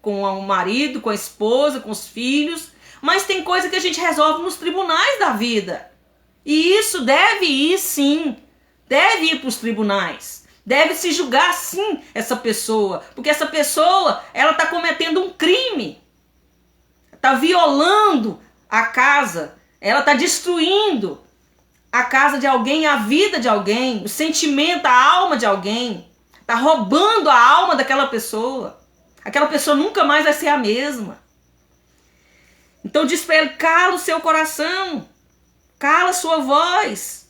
com o marido, com a esposa, com os filhos. Mas tem coisa que a gente resolve nos tribunais da vida. E isso deve ir, sim. Deve ir para os tribunais. Deve se julgar, sim, essa pessoa. Porque essa pessoa, ela está cometendo um crime. Está violando a casa. Ela está destruindo a casa de alguém, a vida de alguém, o sentimento, a alma de alguém. Está roubando a alma daquela pessoa. Aquela pessoa nunca mais vai ser a mesma. Então diz para ele, cala o seu coração. Cala a sua voz.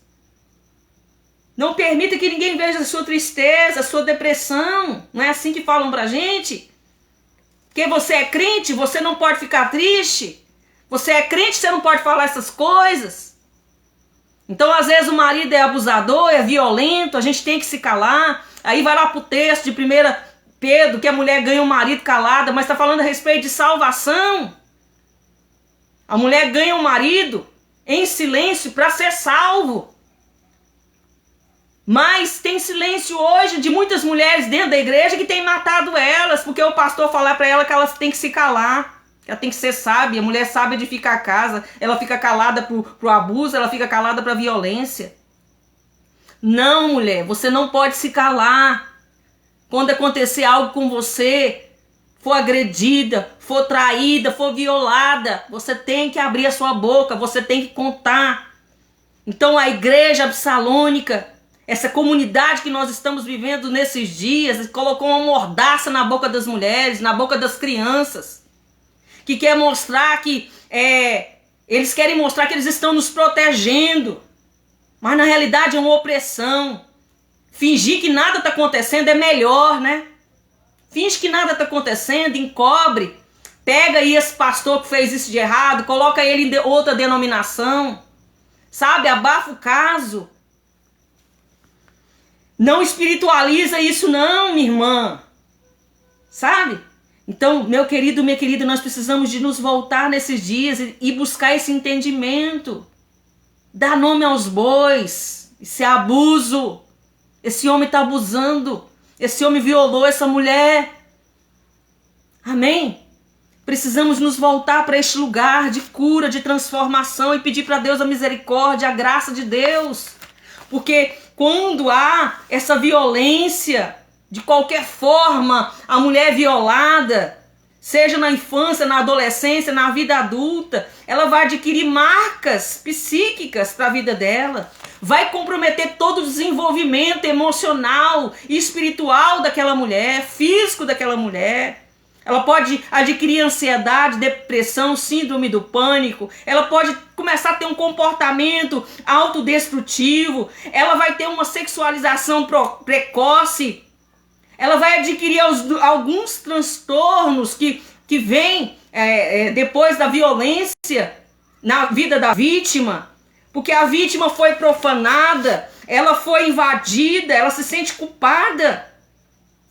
Não permita que ninguém veja a sua tristeza, a sua depressão. Não é assim que falam pra gente? Porque você é crente, você não pode ficar triste. Você é crente, você não pode falar essas coisas. Então, às vezes, o marido é abusador, é violento, a gente tem que se calar. Aí vai lá pro texto de 1 Pedro, que a mulher ganha um marido calada, mas está falando a respeito de salvação. A mulher ganha um marido em silêncio para ser salvo. Mas tem silêncio hoje de muitas mulheres dentro da igreja que tem matado elas, porque o pastor falar para ela que elas têm que se calar, que ela tem que ser sábia. A mulher sábia de ficar a casa, ela fica calada pro abuso, ela fica calada pra violência. Não, mulher, você não pode se calar. Quando acontecer algo com você, for agredida, for traída, for violada, você tem que abrir a sua boca, você tem que contar. Então a igreja absalônica, essa comunidade que nós estamos vivendo nesses dias, colocou uma mordaça na boca das mulheres, na boca das crianças, que quer mostrar que eles querem mostrar que eles estão nos protegendo, mas na realidade é uma opressão. Fingir que nada está acontecendo é melhor, né? Finge que nada está acontecendo, encobre, pega aí esse pastor que fez isso de errado, coloca ele em outra denominação, sabe? Abafa o caso. Não espiritualiza isso não, minha irmã. Sabe? Então, meu querido, minha querida, nós precisamos de nos voltar nesses dias e buscar esse entendimento. Dar nome aos bois. Isso é abuso. Esse homem está abusando. Esse homem violou essa mulher. Amém? Precisamos nos voltar para este lugar de cura, de transformação e pedir para Deus a misericórdia, a graça de Deus. Porque quando há essa violência, de qualquer forma, a mulher violada, seja na infância, na adolescência, na vida adulta, ela vai adquirir marcas psíquicas para a vida dela. Vai comprometer todo o desenvolvimento emocional e espiritual daquela mulher, físico daquela mulher. Ela pode adquirir ansiedade, depressão, síndrome do pânico. Ela pode começar a ter um comportamento autodestrutivo. Ela vai ter uma sexualização precoce. Ela vai adquirir alguns transtornos que vêm depois da violência na vida da vítima. Porque a vítima foi profanada, ela foi invadida, ela se sente culpada.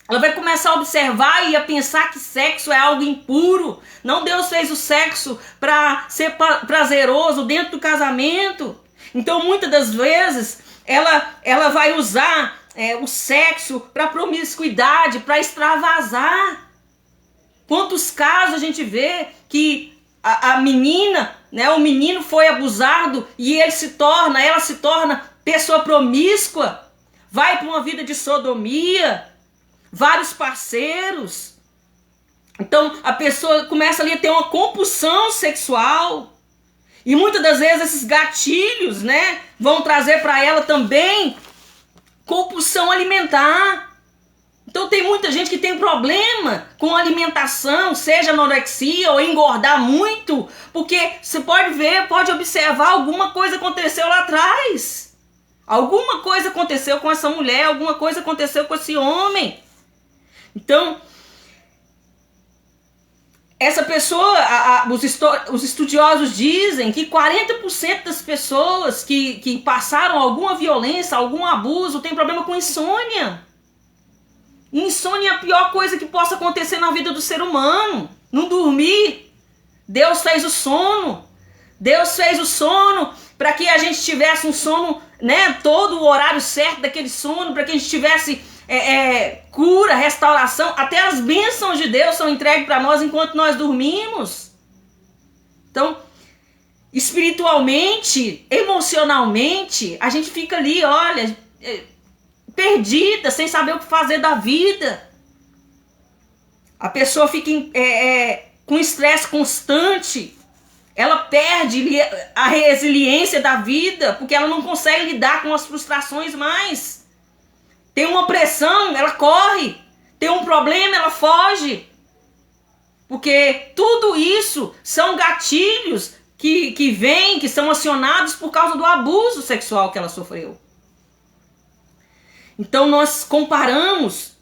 Ela vai começar a observar e a pensar que sexo é algo impuro. Não, Deus fez o sexo para ser prazeroso dentro do casamento. Então, muitas das vezes, ela vai usar o sexo para promiscuidade, para extravasar. Quantos casos a gente vê que a menina, né, o menino foi abusado e ela se torna pessoa promíscua, vai para uma vida de sodomia, vários parceiros. Então a pessoa começa ali a ter uma compulsão sexual. E muitas das vezes esses gatilhos, né, vão trazer para ela também compulsão alimentar. Então tem muita gente que tem problema com alimentação, seja anorexia ou engordar muito, porque você pode ver, pode observar, alguma coisa aconteceu lá atrás. Alguma coisa aconteceu com essa mulher, alguma coisa aconteceu com esse homem. Então, essa pessoa, os estudiosos dizem que 40% das pessoas que passaram alguma violência, algum abuso, tem problema com insônia. Insônia é a pior coisa que possa acontecer na vida do ser humano. Não dormir. Deus fez o sono. Deus fez o sono para que a gente tivesse um sono, né, todo o horário certo daquele sono, para que a gente tivesse cura, restauração. Até as bênçãos de Deus são entregues para nós enquanto nós dormimos. Então, espiritualmente, emocionalmente, a gente fica ali, olha, perdida, sem saber o que fazer da vida. A pessoa fica com estresse constante. Ela perde a resiliência da vida, porque ela não consegue lidar com as frustrações mais. Tem uma pressão, ela corre. Tem um problema, ela foge. Porque tudo isso são gatilhos que vêm, que são acionados por causa do abuso sexual que ela sofreu. Então nós comparamos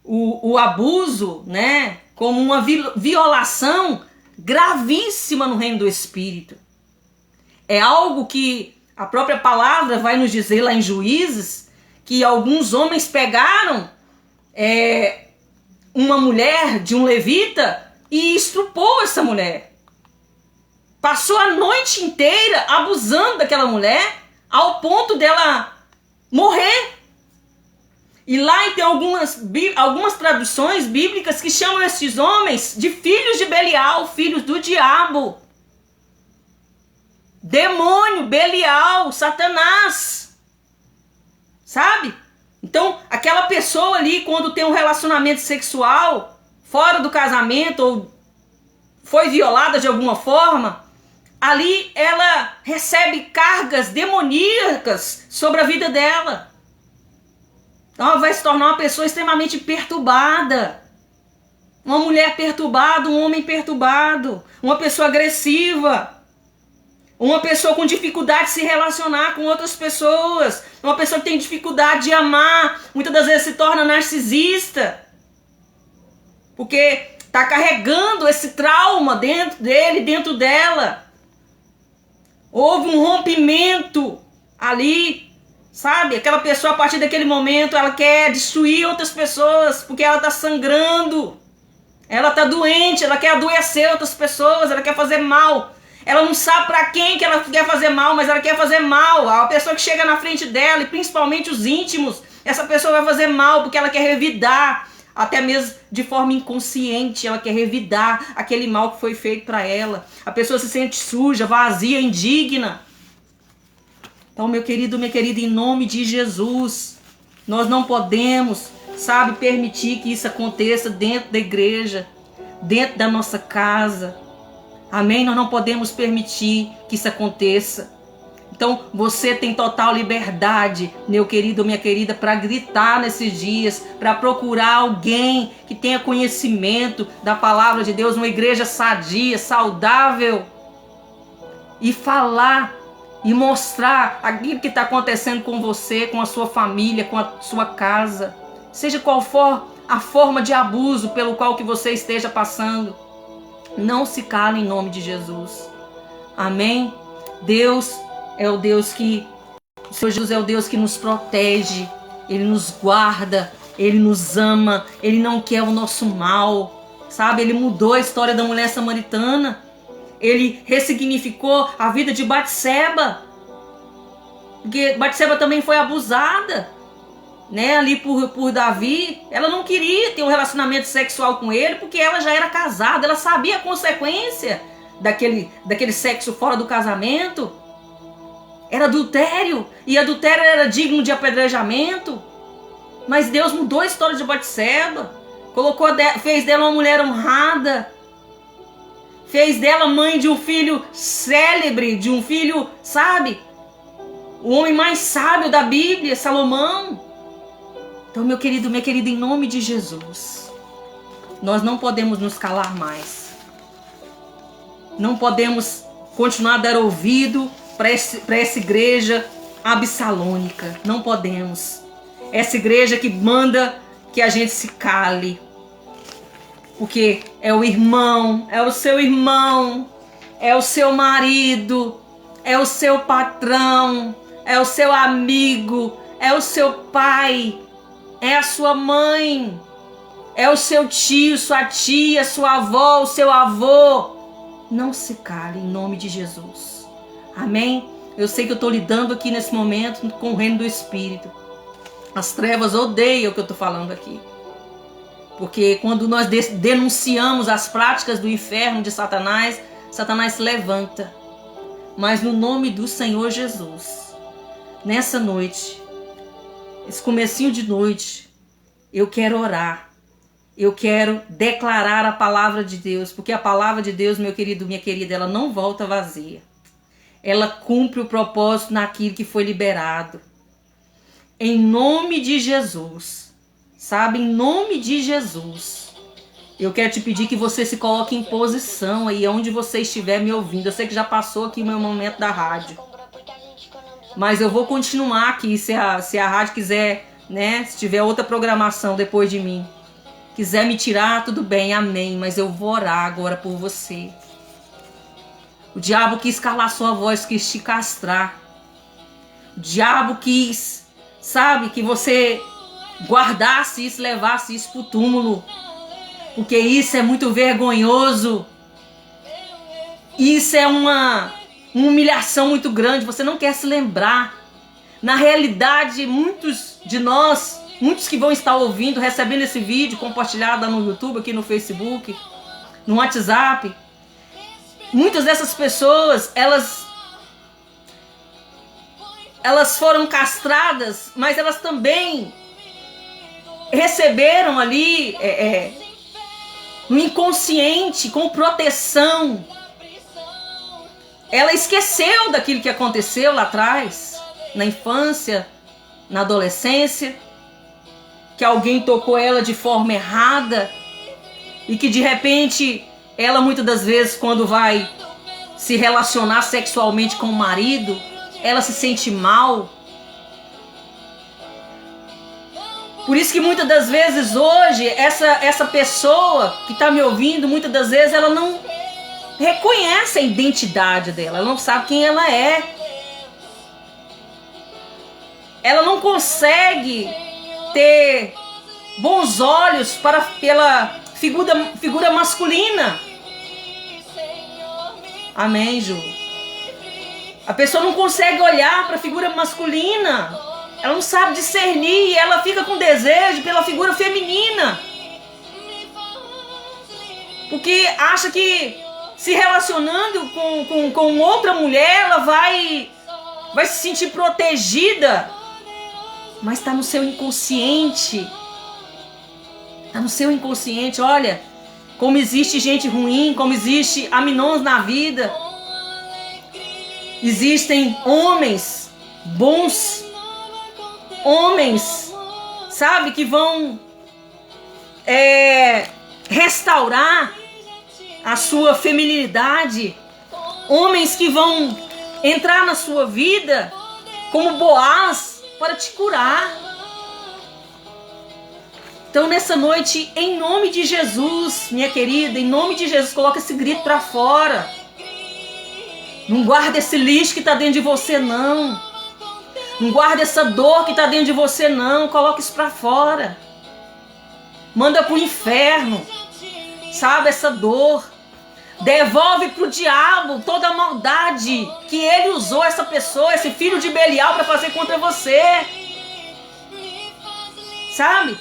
o abuso, né, como uma violação gravíssima no reino do Espírito. É algo que a própria palavra vai nos dizer lá em Juízes, que alguns homens pegaram uma mulher de um levita e estrupou essa mulher. Passou a noite inteira abusando daquela mulher ao ponto dela morrer. E lá tem algumas traduções bíblicas que chamam esses homens de filhos de Belial, filhos do diabo. Demônio, Belial, Satanás. Sabe? Então, aquela pessoa ali, quando tem um relacionamento sexual fora do casamento ou foi violada de alguma forma, ali ela recebe cargas demoníacas sobre a vida dela. Então ela vai se tornar uma pessoa extremamente perturbada. Uma mulher perturbada, um homem perturbado, uma pessoa agressiva, uma pessoa com dificuldade de se relacionar com outras pessoas, uma pessoa que tem dificuldade de amar, muitas das vezes se torna narcisista, porque está carregando esse trauma dentro dele, dentro dela. Houve um rompimento ali. Sabe, aquela pessoa a partir daquele momento ela quer destruir outras pessoas porque ela está sangrando, ela está doente, ela quer adoecer outras pessoas, ela quer fazer mal. Ela não sabe para quem que ela quer fazer mal, mas ela quer fazer mal. A pessoa que chega na frente dela, e principalmente os íntimos, essa pessoa vai fazer mal porque ela quer revidar, até mesmo de forma inconsciente, ela quer revidar aquele mal que foi feito para ela. A pessoa se sente suja, vazia, indigna. Então, meu querido, minha querida, em nome de Jesus, nós não podemos, sabe, permitir que isso aconteça dentro da igreja, dentro da nossa casa. Amém? Nós não podemos permitir que isso aconteça. Então, você tem total liberdade, meu querido, minha querida, para gritar nesses dias, para procurar alguém que tenha conhecimento da palavra de Deus, uma igreja sadia, saudável, e falar e mostrar aquilo que está acontecendo com você, com a sua família, com a sua casa. Seja qual for a forma de abuso pelo qual que você esteja passando, não se cale em nome de Jesus. Amém? Deus é o Deus que... O Senhor Jesus é o Deus que nos protege. Ele nos guarda. Ele nos ama. Ele não quer o nosso mal. Sabe? Ele mudou a história da mulher samaritana. Ele ressignificou a vida de Batseba. Porque Batseba também foi abusada, né, ali por Davi. Ela não queria ter um relacionamento sexual com ele, porque ela já era casada. Ela sabia a consequência daquele sexo fora do casamento. Era adultério. E adultério era digno de apedrejamento. Mas Deus mudou a história de Batseba. Fez dela uma mulher honrada. Fez dela mãe de um filho célebre, de um filho, sabe? O homem mais sábio da Bíblia, Salomão. Então, meu querido, minha querida, em nome de Jesus, nós não podemos nos calar mais. Não podemos continuar a dar ouvido para essa igreja absalônica. Não podemos. Essa igreja que manda que a gente se cale. Porque é o irmão, é o seu irmão, é o seu marido, é o seu patrão, é o seu amigo, é o seu pai, é a sua mãe, é o seu tio, sua tia, sua avó, o seu avô. Não se cale em nome de Jesus. Amém? Eu sei que eu estou lidando aqui nesse momento com o reino do Espírito. As trevas odeiam o que eu estou falando aqui. Porque quando nós denunciamos as práticas do inferno de Satanás, Satanás se levanta. Mas no nome do Senhor Jesus, nessa noite, esse comecinho de noite, eu quero orar. Eu quero declarar a palavra de Deus. Porque a palavra de Deus, meu querido, minha querida, ela não volta vazia. Ela cumpre o propósito naquilo que foi liberado. Em nome de Jesus. Sabe, em nome de Jesus, eu quero te pedir que você se coloque em posição aí onde você estiver me ouvindo. Eu sei que já passou aqui o meu momento da rádio, mas eu vou continuar aqui se a rádio quiser, né? Se tiver outra programação depois de mim, quiser me tirar, tudo bem, amém. Mas eu vou orar agora por você. O diabo quis calar sua voz, quis te castrar. O diabo quis, sabe, que você guardasse isso, levasse isso pro túmulo, porque isso é muito vergonhoso. Isso é uma humilhação muito grande. Você não quer se lembrar. Na realidade, muitos de nós, muitos que vão estar ouvindo, recebendo esse vídeo compartilhado no YouTube, aqui no Facebook, no WhatsApp, muitas dessas pessoas, elas foram castradas, mas elas também receberam ali no inconsciente, com proteção. Ela esqueceu daquilo que aconteceu lá atrás, na infância, na adolescência, que alguém tocou ela de forma errada e que de repente ela muitas das vezes, quando vai se relacionar sexualmente com o marido, ela se sente mal. Por isso que muitas das vezes hoje, essa pessoa que está me ouvindo, muitas das vezes ela não reconhece a identidade dela, ela não sabe quem ela é. Ela não consegue ter bons olhos pela figura masculina. Amém, Ju? A pessoa não consegue olhar para a figura masculina. Ela não sabe discernir e ela fica com desejo pela figura feminina. Porque acha que se relacionando com outra mulher, ela vai se sentir protegida. Mas está no seu inconsciente. Está no seu inconsciente. Olha, como existe gente ruim, como existe aminons na vida. Existem homens bons, homens, sabe, que vão restaurar a sua feminilidade, homens que vão entrar na sua vida como Boaz para te curar. Então nessa noite, em nome de Jesus, minha querida, em nome de Jesus, coloca esse grito para fora. Não guarda esse lixo que está dentro de você, não. Não guarda essa dor que está dentro de você, não. Coloca isso para fora. Manda para o inferno. Sabe, essa dor. Devolve para o diabo toda a maldade que ele usou essa pessoa, esse filho de Belial, para fazer contra você. Sabe?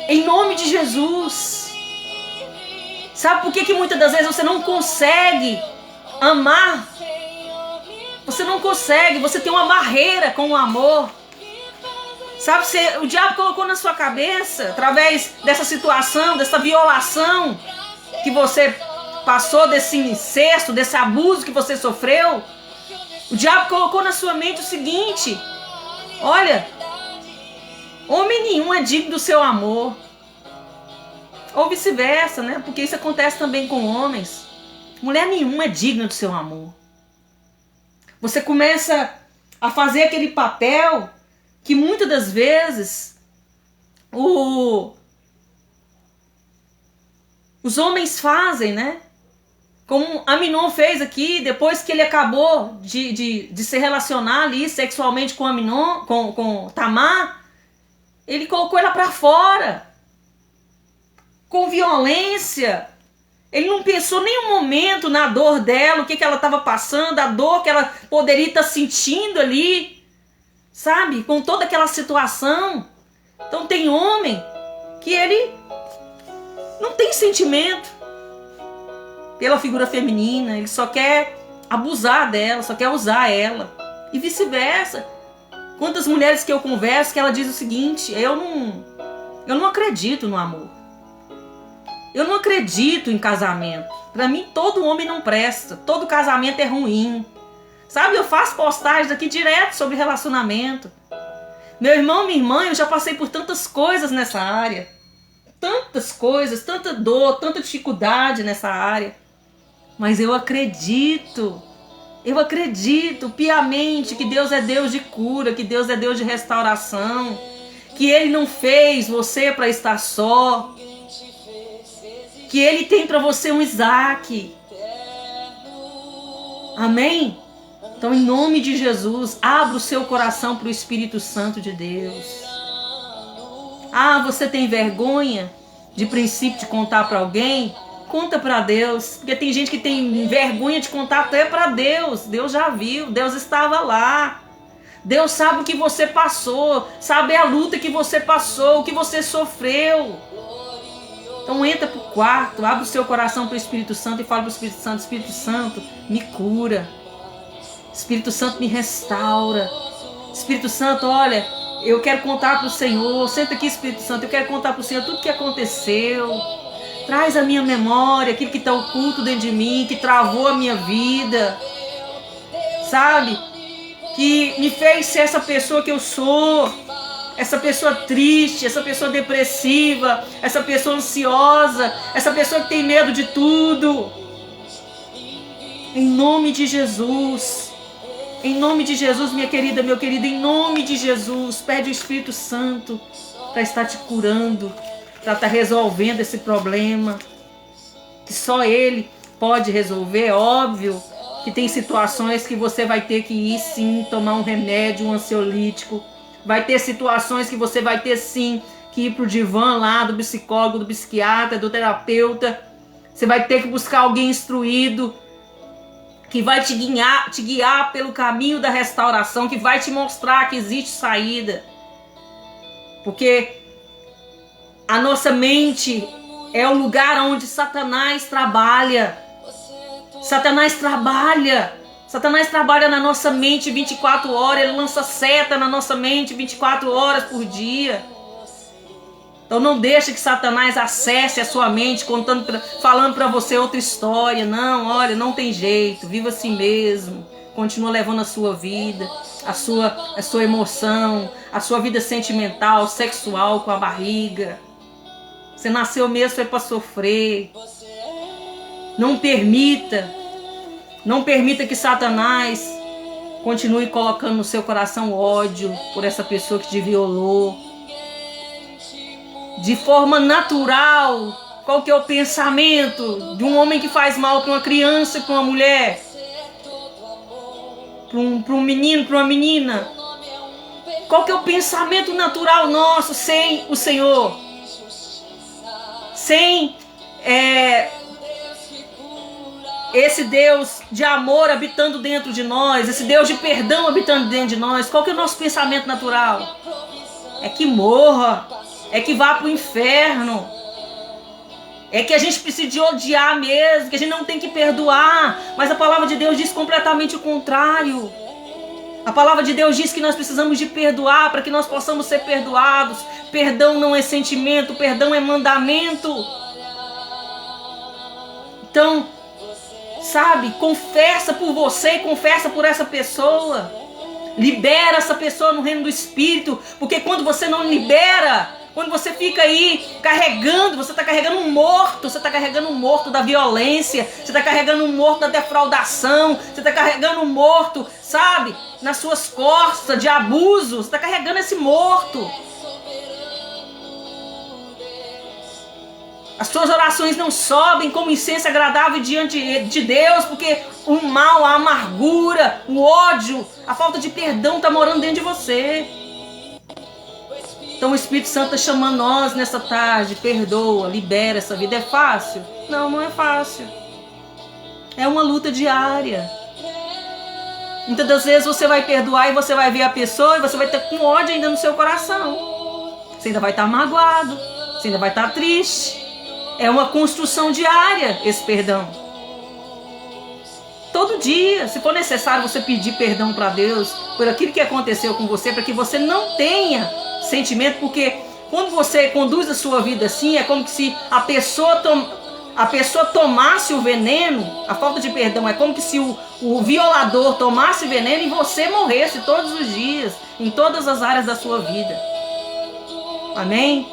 Em nome de Jesus. Sabe por que muitas das vezes você não consegue amar? Você não consegue, você tem uma barreira com o amor. Sabe, o diabo colocou na sua cabeça, através dessa situação, dessa violação que você passou desse incesto, desse abuso que você sofreu, o diabo colocou na sua mente o seguinte: olha, homem nenhum é digno do seu amor. Ou vice-versa, né? Porque isso acontece também com homens. Mulher nenhuma é digna do seu amor. Você começa a fazer aquele papel que muitas das vezes os homens fazem, né? Como Aminon fez aqui, depois que ele acabou de se relacionar ali sexualmente com Aminon, com Tamar, ele colocou ela para fora, com violência. Ele não pensou nenhum momento na dor dela, o que ela estava passando, a dor que ela poderia estar sentindo ali, sabe? Com toda aquela situação. Então tem homem que ele não tem sentimento pela figura feminina, ele só quer abusar dela, só quer usar ela. E vice-versa. Quantas mulheres que eu converso que ela diz o seguinte: eu não acredito no amor. Eu não acredito em casamento. Para mim todo homem não presta, todo casamento é ruim. Sabe, eu faço postagens aqui direto sobre relacionamento. Meu irmão, minha irmã, eu já passei por tantas coisas nessa área. Tantas coisas, tanta dor, tanta dificuldade nessa área. Mas eu acredito piamente que Deus é Deus de cura, que Deus é Deus de restauração, que Ele não fez você para estar só, que Ele tem para você um Isaac. Amém? Então, em nome de Jesus, abra o seu coração para o Espírito Santo de Deus. Ah, você tem vergonha de princípio de contar para alguém? Conta para Deus, porque tem gente que tem vergonha de contar até para Deus. Deus já viu, Deus estava lá. Deus sabe o que você passou, sabe a luta que você passou, o que você sofreu. Então entra pro quarto, abre o seu coração para o Espírito Santo e fala para o Espírito Santo: Espírito Santo, me cura. Espírito Santo, me restaura. Espírito Santo, olha, eu quero contar para o Senhor. Senta aqui, Espírito Santo, eu quero contar para o Senhor tudo que aconteceu. Traz a minha memória, aquilo que está oculto dentro de mim, que travou a minha vida, sabe? Que me fez ser essa pessoa que eu sou, essa pessoa triste, essa pessoa depressiva, essa pessoa ansiosa, essa pessoa que tem medo de tudo. Em nome de Jesus, minha querida, meu querido, em nome de Jesus, pede o Espírito Santo para estar te curando, para estar resolvendo esse problema, que só Ele pode resolver. É óbvio que tem situações que você vai ter que ir sim tomar um remédio, um ansiolítico. Vai ter situações que você vai ter sim que ir pro divã lá do psicólogo, do psiquiatra, do terapeuta. Você vai ter que buscar alguém instruído, que vai te guiar pelo caminho da restauração, que vai te mostrar que existe saída. Porque a nossa mente é o lugar onde Satanás trabalha. Satanás trabalha na nossa mente 24 horas. Ele lança seta na nossa mente 24 horas por dia. Então não deixa que Satanás acesse a sua mente falando para você outra história. Não, olha, não tem jeito. Viva assim mesmo. Continua levando a sua vida, a sua emoção, a sua vida sentimental, sexual com a barriga. Você nasceu mesmo foi para sofrer. Não permita que Satanás continue colocando no seu coração ódio por essa pessoa que te violou. De forma natural, qual que é o pensamento de um homem que faz mal para uma criança, para uma mulher, para um menino, para uma menina? Qual que é o pensamento natural nosso sem o Senhor? Sem esse Deus de amor habitando dentro de nós, esse Deus de perdão habitando dentro de nós. Qual que é o nosso pensamento natural? É que morra, é que vá para o inferno, é que a gente precisa de odiar mesmo, que a gente não tem que perdoar. Mas a palavra de Deus diz completamente o contrário. A palavra de Deus diz que nós precisamos de perdoar para que nós possamos ser perdoados. Perdão não é sentimento, perdão é mandamento. Então, sabe, confessa por você e confessa por essa pessoa. Libera essa pessoa no reino do Espírito, porque quando você não libera, quando você fica aí carregando, você está carregando um morto, você está carregando um morto da violência, você está carregando um morto da defraudação, você está carregando um morto, sabe, nas suas costas de abuso, você está carregando esse morto. As suas orações não sobem como incenso agradável diante de Deus, porque o mal, a amargura, o ódio, a falta de perdão está morando dentro de você. Então o Espírito Santo está chamando nós nessa tarde, perdoa, libera essa vida. É fácil? Não, não é fácil. É uma luta diária. Muitas das vezes você vai perdoar e você vai ver a pessoa e você vai ter com ódio ainda no seu coração. Você ainda vai estar magoado, você ainda vai estar triste. É uma construção diária esse perdão. Todo dia, se for necessário você pedir perdão para Deus por aquilo que aconteceu com você, para que você não tenha sentimento, porque quando você conduz a sua vida assim, é como se a pessoa tomasse o veneno. A falta de perdão é como se o violador tomasse veneno e você morresse todos os dias, em todas as áreas da sua vida. Amém?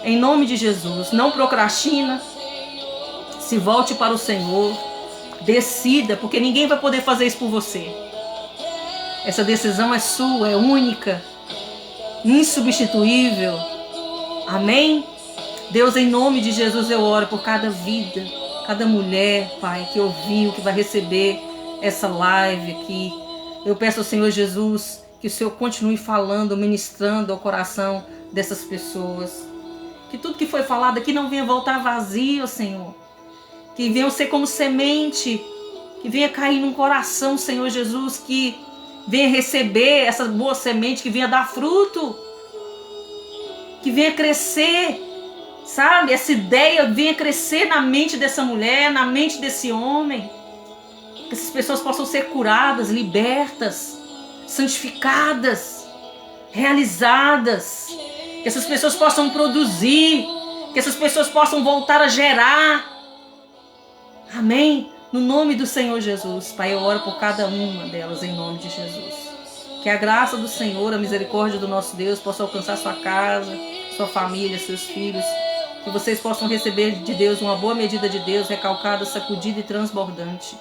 Em nome de Jesus, não procrastina, se volte para o Senhor, decida, porque ninguém vai poder fazer isso por você. Essa decisão é sua, é única, insubstituível. Amém? Deus, em nome de Jesus, eu oro por cada vida, cada mulher, Pai, que ouviu, que vai receber essa live aqui. Eu peço ao Senhor Jesus que o Senhor continue falando, ministrando ao coração dessas pessoas. Que tudo que foi falado aqui não venha voltar vazio, Senhor. Que venha ser como semente, que venha cair num coração, Senhor Jesus, que venha receber essa boa semente, que venha dar fruto, que venha crescer, sabe? Essa ideia venha crescer na mente dessa mulher, na mente desse homem. Que essas pessoas possam ser curadas, libertas, santificadas, realizadas. Que essas pessoas possam produzir, que essas pessoas possam voltar a gerar. Amém? No nome do Senhor Jesus, Pai, eu oro por cada uma delas em nome de Jesus. Que a graça do Senhor, a misericórdia do nosso Deus possa alcançar sua casa, sua família, seus filhos. Que vocês possam receber de Deus uma boa medida de Deus, recalcada, sacudida e transbordante.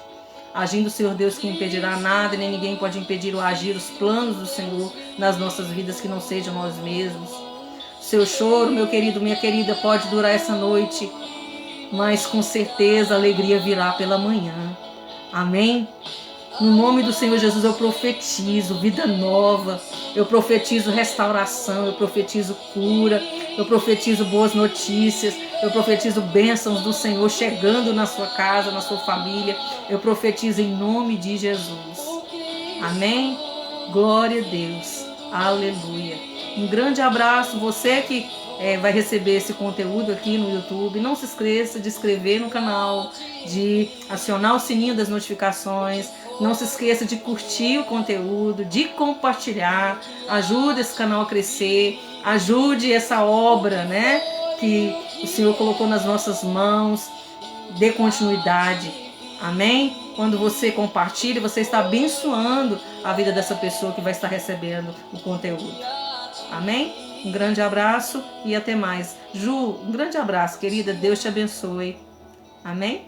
Agindo o Senhor Deus que impedirá nada e nem ninguém pode impedir o agir, os planos do Senhor nas nossas vidas que não sejam nós mesmos. Seu choro, meu querido, minha querida, pode durar essa noite, mas com certeza a alegria virá pela manhã. Amém? No nome do Senhor Jesus eu profetizo vida nova, eu profetizo restauração, eu profetizo cura, eu profetizo boas notícias, eu profetizo bênçãos do Senhor chegando na sua casa, na sua família. Eu profetizo em nome de Jesus. Amém? Glória a Deus. Aleluia. Um grande abraço, você que vai receber esse conteúdo aqui no YouTube. Não se esqueça de inscrever no canal, de acionar o sininho das notificações. Não se esqueça de curtir o conteúdo, de compartilhar. Ajude esse canal a crescer. Ajude essa obra, né, que o Senhor colocou nas nossas mãos. Dê continuidade. Amém? Quando você compartilha, você está abençoando a vida dessa pessoa que vai estar recebendo o conteúdo. Amém? Um grande abraço e até mais. Ju, um grande abraço, querida. Deus te abençoe. Amém?